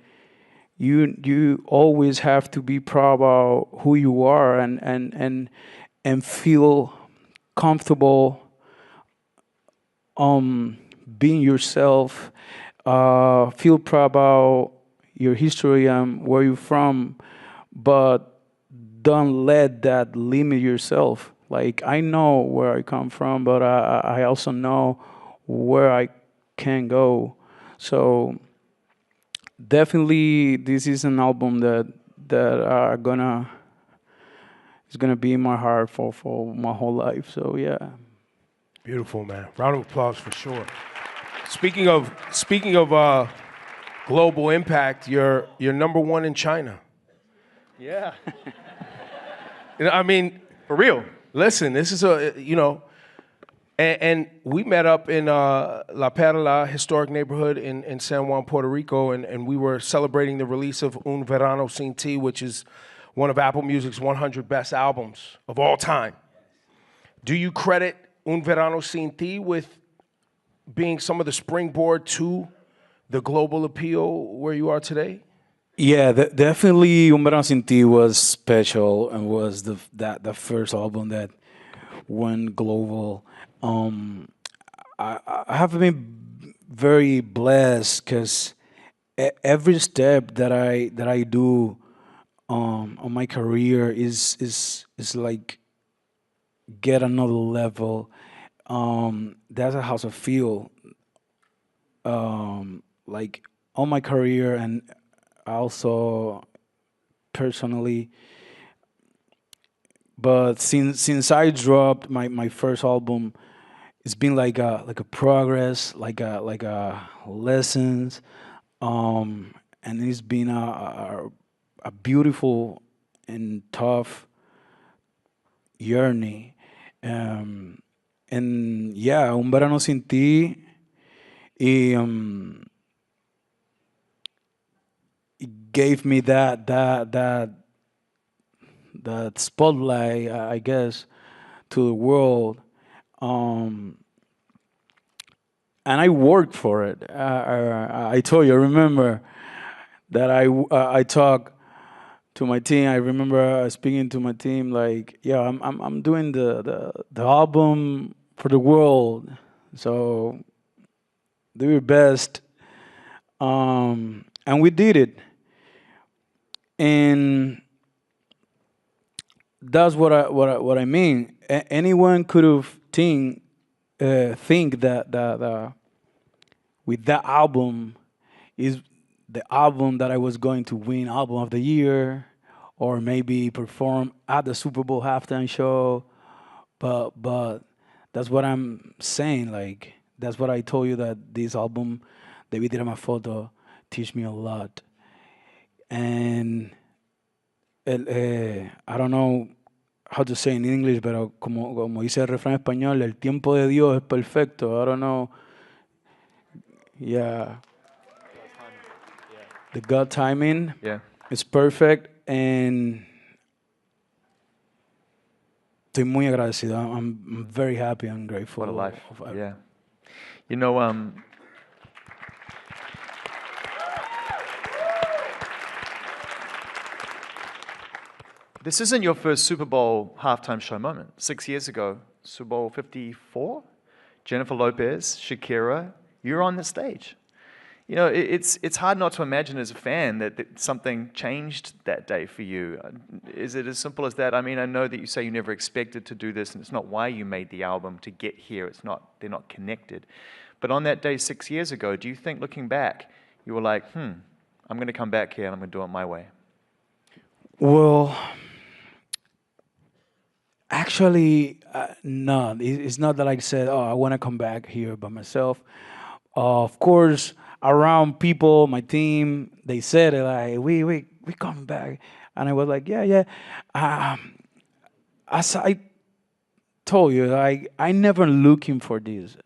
you always have to be proud about who you are and feel comfortable being yourself. Feel proud about your history and where you're from, but don't let that limit yourself. Like, I know where I come from, but I also know where I can go. So definitely this is an album that is gonna be in my heart for my whole life. So yeah. Beautiful, man. Round of applause for sure. Speaking of global impact, you're number one in China. Yeah. I mean, for real. Listen, this is and we met up in La Perla historic neighborhood in San Juan, Puerto Rico, and we were celebrating the release of Un Verano Sin Ti, which is one of Apple Music's 100 best albums of all time. Do you credit Un Verano Sin Ti with being some of the springboard to the global appeal where you are today? Yeah, definitely Un Verano Sin Ti was special and was the first album that went global. I have been very blessed because every step that I do on my career is like get another level. That's how I feel. Like on my career and also personally. But since I dropped my first album, it's been like a progress, like a lessons, and it's been a beautiful and tough journey. And yeah, Un Verano Sin Ti, it gave me that spotlight, I guess, to the world. And I worked for it. I told you, I remember that I talked to my team. I remember speaking to my team like, yeah, I'm doing the album for the world. So do your best. And we did it. And that's what I mean. Anyone could have think that with that album is the album that I was going to win album of the year, or maybe perform at the Super Bowl halftime show. But that's what I'm saying. Like that's what I told you that this album, Debí Tirar Más Foto, teach me a lot. And I don't know how to say in English, pero como dice el refrán español, el tiempo de Dios es perfecto. I don't know. Yeah. The God timing is perfect, and estoy muy agradecido. I'm very happy and grateful. What a life. Yeah. You know, this isn't your first Super Bowl halftime show moment. 6 years ago, Super Bowl 54, Jennifer Lopez, Shakira, you're on the stage. You know, it's hard not to imagine as a fan that something changed that day for you. Is it as simple as that? I mean, I know that you say you never expected to do this, and it's not why you made the album to get here. They're not connected. But on that day 6 years ago, do you think, looking back, you were like, I'm going to come back here and I'm going to do it my way? Well, actually, no. It's not that I said, I want to come back here by myself. Of course, around people, my team, they said it like, we coming back. And I was like, yeah. As I told you, I never looking for this.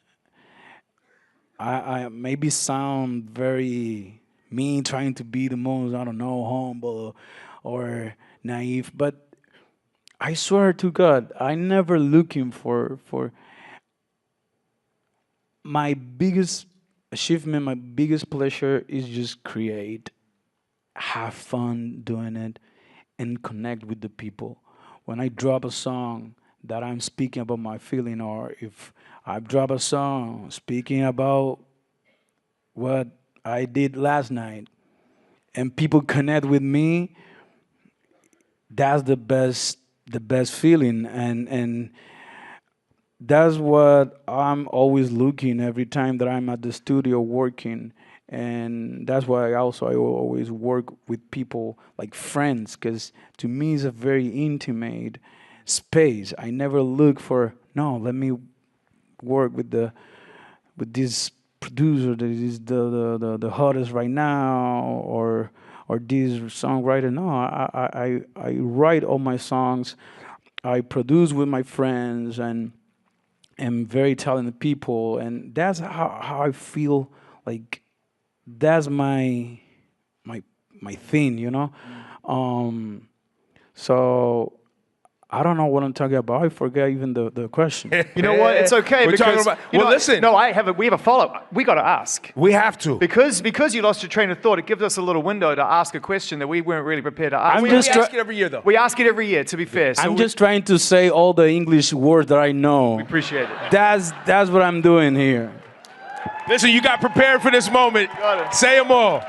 I maybe sound very mean, trying to be the most, I don't know, humble or naive, but I swear to God, I never looking for my biggest achievement, my biggest pleasure is just create, have fun doing it, and connect with the people. When I drop a song that I'm speaking about my feeling, or if I drop a song speaking about what I did last night, and people connect with me, that's the best feeling, and that's what I'm always looking every time that I'm at the studio working. And that's why I always work with people like friends, because to me it's a very intimate space. I never look for, no, let me work with this producer that is the hottest right now, or this songwriter. No, I write all my songs, I produce with my friends and very talented people, and that's how I feel like that's my thing, you know. So I don't know what I'm talking about. I forget even the question. You know what? It's okay We're because talking about, listen. No, we have a follow-up. We got to ask. We have to. Because you lost your train of thought, it gives us a little window to ask a question that we weren't really prepared to ask. We ask it every year, though. We ask it every year, to be fair. So I'm just trying to say all the English words that I know. We appreciate it. That's what I'm doing here. Listen, you got prepared for this moment. Say them all.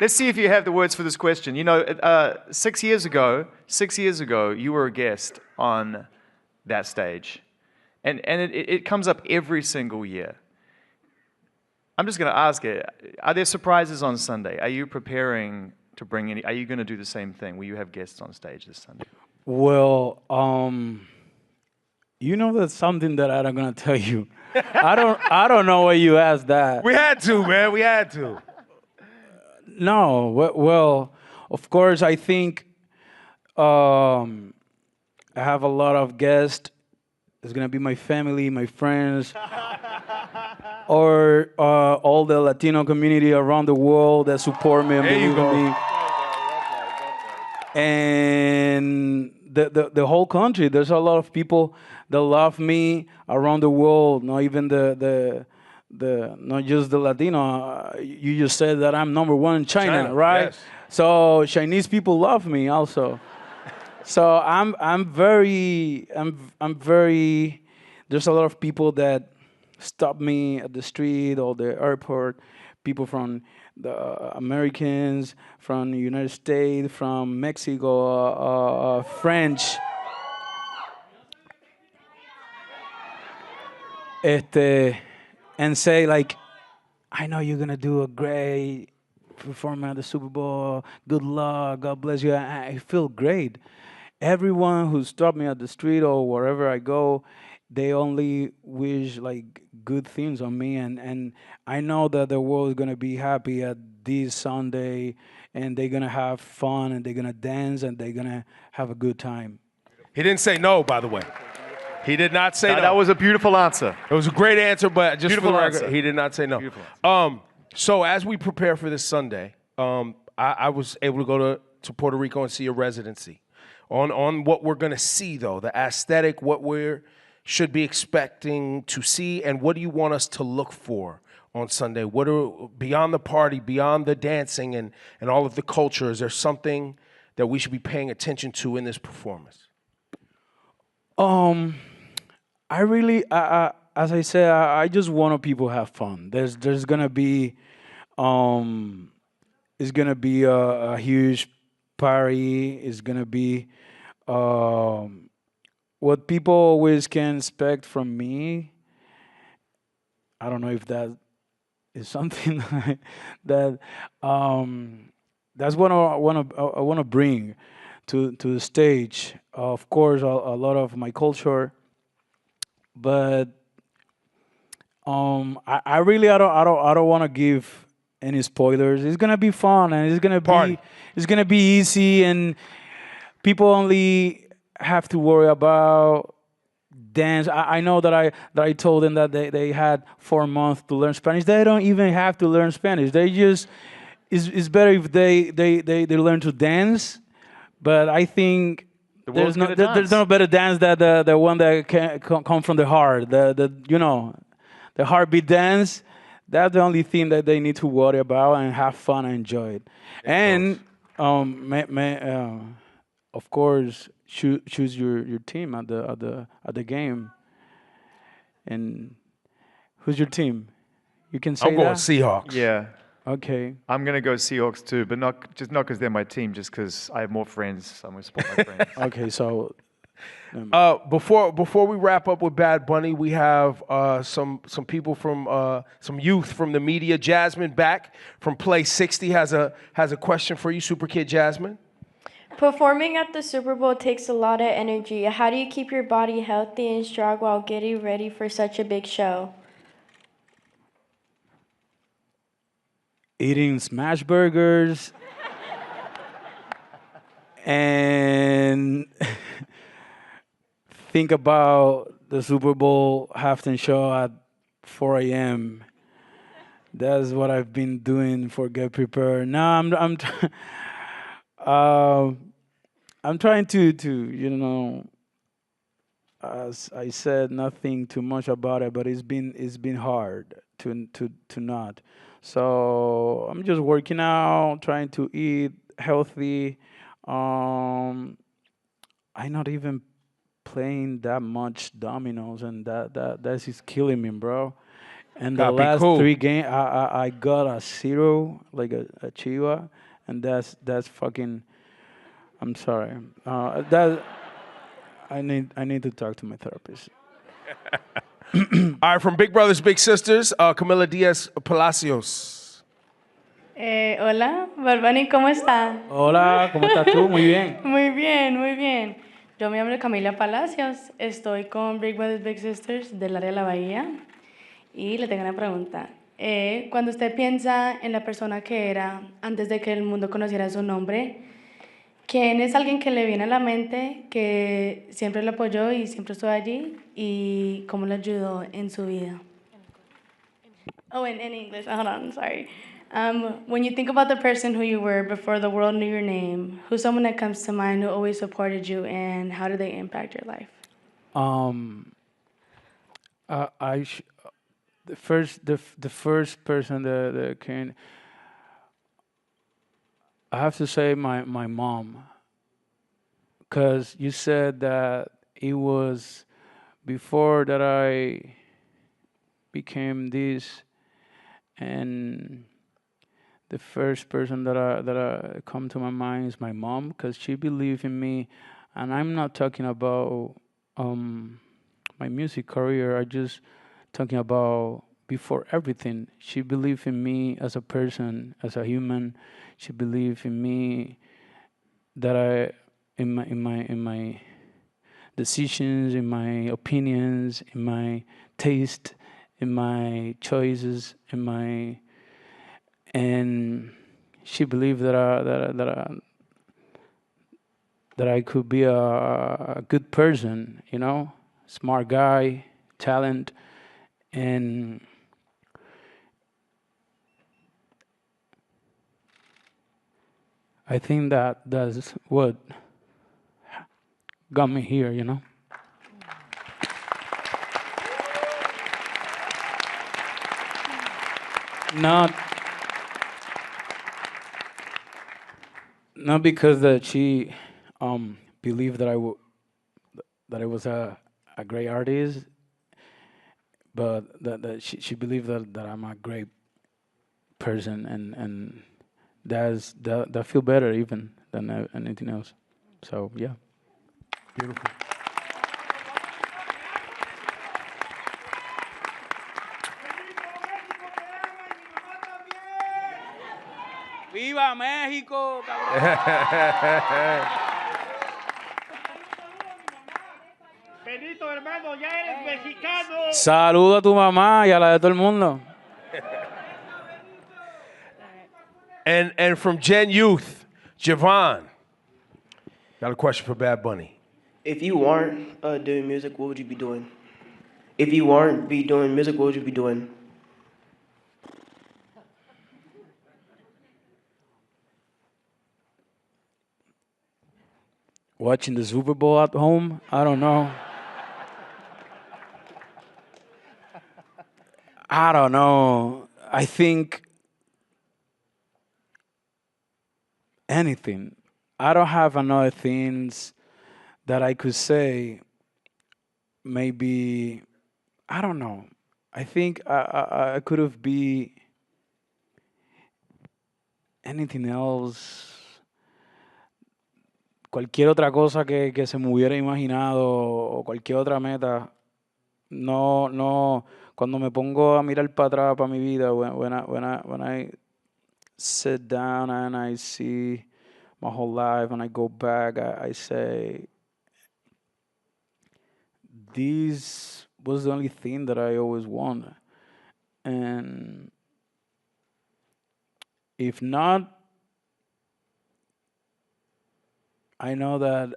Let's see if you have the words for this question. You know, 6 years ago, you were a guest on that stage. And it comes up every single year. I'm just going to ask it, are there surprises on Sunday? Are you preparing to bring any, are you going to do the same thing? Will you have guests on stage this Sunday? Well, you know that's something that I'm going to tell you. I don't know why you asked that. We had to, man. We had to. No, well, of course, I think I have a lot of guests. It's going to be my family, my friends, or all the Latino community around the world that support me and believe in me. And the whole country, there's a lot of people that love me around the world, not even not just the Latino. You just said that I'm #1 in China, right? Yes. So Chinese people love me also. So I'm very. There's a lot of people that stop me at the street or the airport. People from the Americans, from the United States, from Mexico, French. And say like, I know you're gonna do a great performance at the Super Bowl. Good luck. God bless you. I feel great. Everyone who stopped me at the street or wherever I go, they only wish like good things on me, and I know that the world is gonna be happy at this Sunday, and they're gonna have fun, and they're gonna dance, and they're gonna have a good time. He didn't say no, by the way. He did not say no. That was a beautiful answer. It was a great answer, but just Beautiful for the record, answer. he did not say no. So as we prepare for this Sunday, I was able to go to Puerto Rico and see a residency on what we're going to see, though, the aesthetic, what we should be expecting to see, and what do you want us to look for on Sunday? What are, beyond the party, beyond the dancing and all of the culture, is there something that we should be paying attention to in this performance? I really, as I said, I just want people to have fun. There's gonna be, it's gonna be a huge party. It's gonna be what people always can expect from me. I don't know if that is something that that's what I want to bring to the stage. Of course, a lot of my culture. But I really don't want to give any spoilers. It's gonna be fun and it's gonna be easy, and people only have to worry about dance. I know that I told them that they had 4 months to learn Spanish. They don't even have to learn Spanish. They just it's better if they learn to dance. But I think there's no better dance than the one that can come from the heart. The heartbeat dance. That's the only thing that they need to worry about and have fun and enjoy it. And of course, choose your team at the game. And who's your team? You can say I'm going that? Seahawks. Yeah. Okay. I'm going to go Seahawks too, but not because they're my team, just because I have more friends. So I'm going to support my friends. Okay, so before we wrap up with Bad Bunny, we have some people from some youth from the media. Jasmine back from Play 60 has a question for you, Super Kid Jasmine. Performing at the Super Bowl takes a lot of energy. How do you keep your body healthy and strong while getting ready for such a big show? Eating smash burgers and think about the Super Bowl halftime show at 4 a.m. That's what I've been doing for Get Prepared. Now I'm trying to as I said, nothing too much about it, but it's been hard to not. So I'm just working out, trying to eat healthy. Um, I'm not even playing that much dominoes, and that is killing me, bro. And the Gotta be last cool. 3 games, I got a 0, like a chiva, and that's fucking. I'm sorry. That I need to talk to my therapist. All right, from Big Brothers Big Sisters, Camila Diaz Palacios. Hola, Barbani, ¿cómo está? Hola, ¿cómo estás tú? Muy bien. Muy bien, muy bien. Yo me llamo Camila Palacios, estoy con Big Brothers Big Sisters del área de la Bahía y le tengo una pregunta. Cuando usted piensa en la persona que era antes de que el mundo conociera su nombre, ¿quién es alguien que le viene a la mente que siempre lo apoyó y siempre estuvo allí y cómo le ayudó en su vida? Oh, in English. Hold on, sorry. When you think about the person who you were before the world knew your name, who's someone that comes to mind who always supported you, and how did they impact your life? The first person that came, I have to say my mom, because you said that it was before that I became this, and the first person that I come to my mind is my mom, because she believed in me, and I'm not talking about my music career. I just talking about before everything. She believed in me as a person, as a human. She believed in me that in my decisions, in my opinions, in my taste, in my choices, and she believed that I could be a good person, smart guy, talent, and I think that's what got me here. Not because that she believed that that I was a great artist, but that she believed that I'm a great person, and that feel better even than anything else. So yeah. Beautiful. ¡Viva México! Benito, hermano, ya eres mexicano. Saludo a tu mamá y a la de todo el mundo. And from Gen Youth, Javon. Got a question for Bad Bunny. If you weren't doing music, what would you be doing? If you weren't doing music, what would you be doing? Watching the Super Bowl at home? I don't know. I think anything. I don't have another things that I could say. Maybe, I don't know. I think I could have be anything else. Cualquier otra cosa que se me hubiera imaginado o cualquier otra meta. No. Cuando me pongo a mirar para atrás para mi vida, when I sit down and I see my whole life and I go back, I say, this was the only thing that I always wanted. And if not, I know that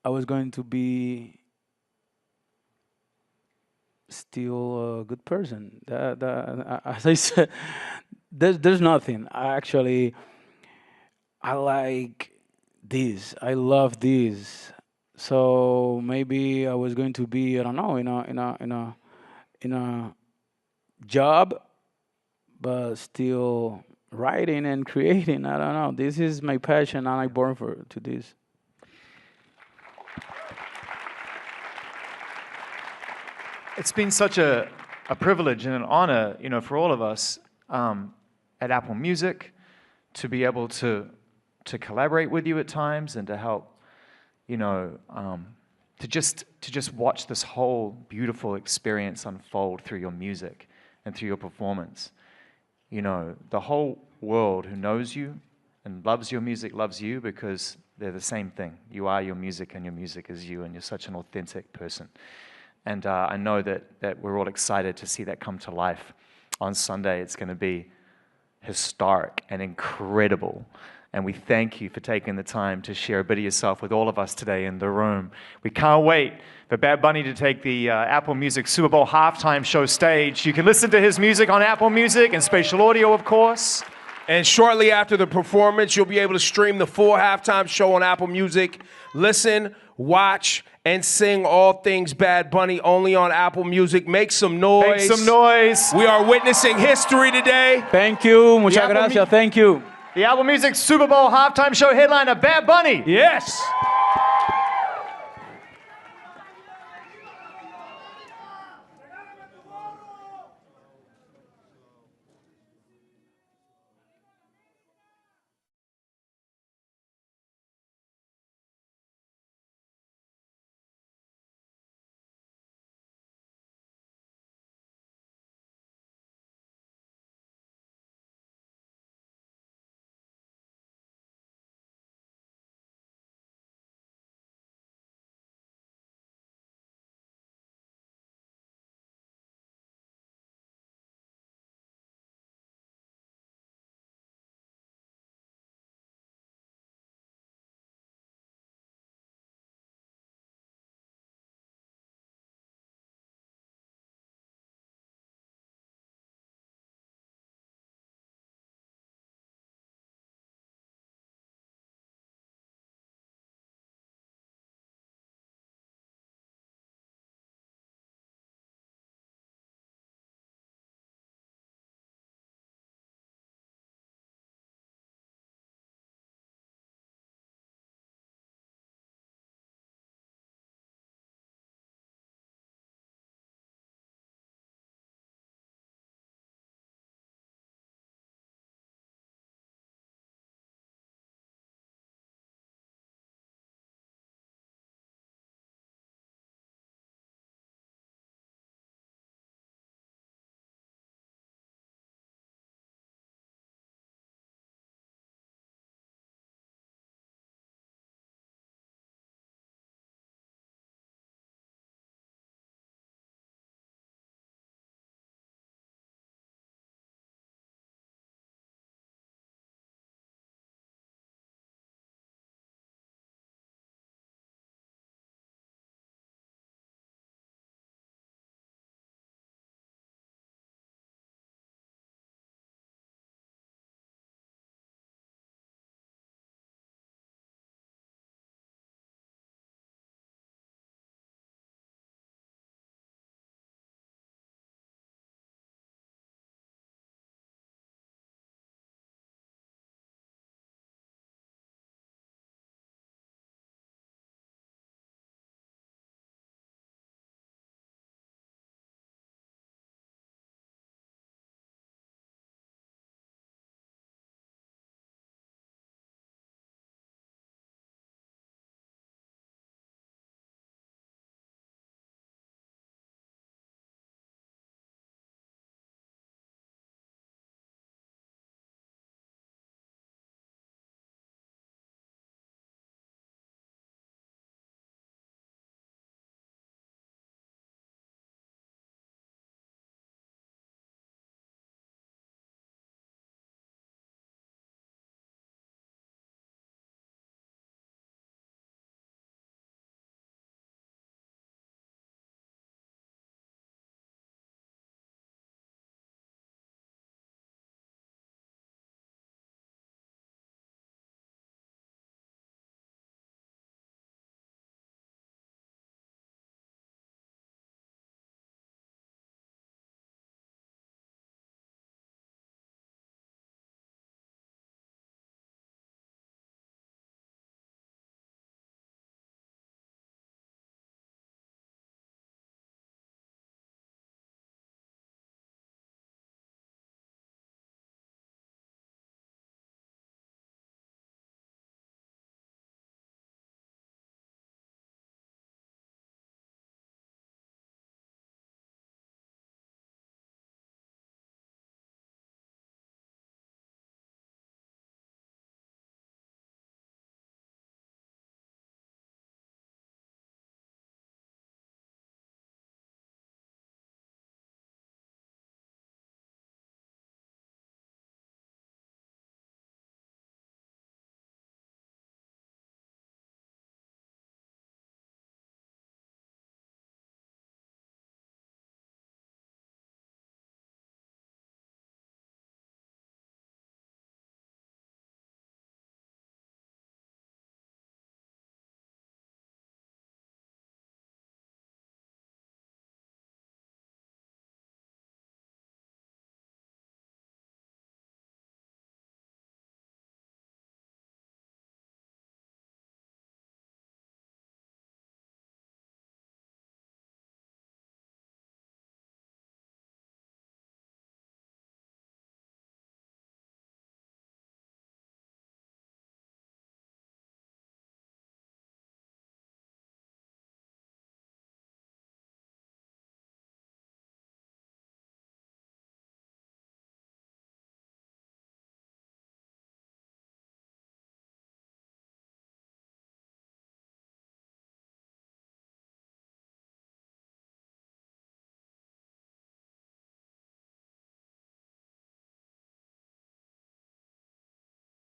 I was going to be still a good person. As I said, there's nothing. I like this. I love this. So maybe I was going to be, I don't know, in a job, but still writing and creating. I don't know. This is my passion, and I'm born to this. It's been such a privilege and an honor, for all of us at Apple Music to be able to collaborate with you at times and to help, to just watch this whole beautiful experience unfold through your music and through your performance. The whole world who knows you and loves your music loves you because they're the same thing. You are your music and your music is you, and you're such an authentic person. And I know that we're all excited to see that come to life on Sunday. It's going to be historic and incredible. And we thank you for taking the time to share a bit of yourself with all of us today in the room. We can't wait for Bad Bunny to take the Apple Music Super Bowl halftime show stage. You can listen to his music on Apple Music and Spatial Audio, of course. And shortly after the performance, you'll be able to stream the full halftime show on Apple Music. Listen, watch, and sing all things Bad Bunny only on Apple Music. Make some noise. Make some noise. We are witnessing history today. Thank you. Muchas gracias. Thank you. The Apple Music Super Bowl halftime show headliner, Bad Bunny. Yes.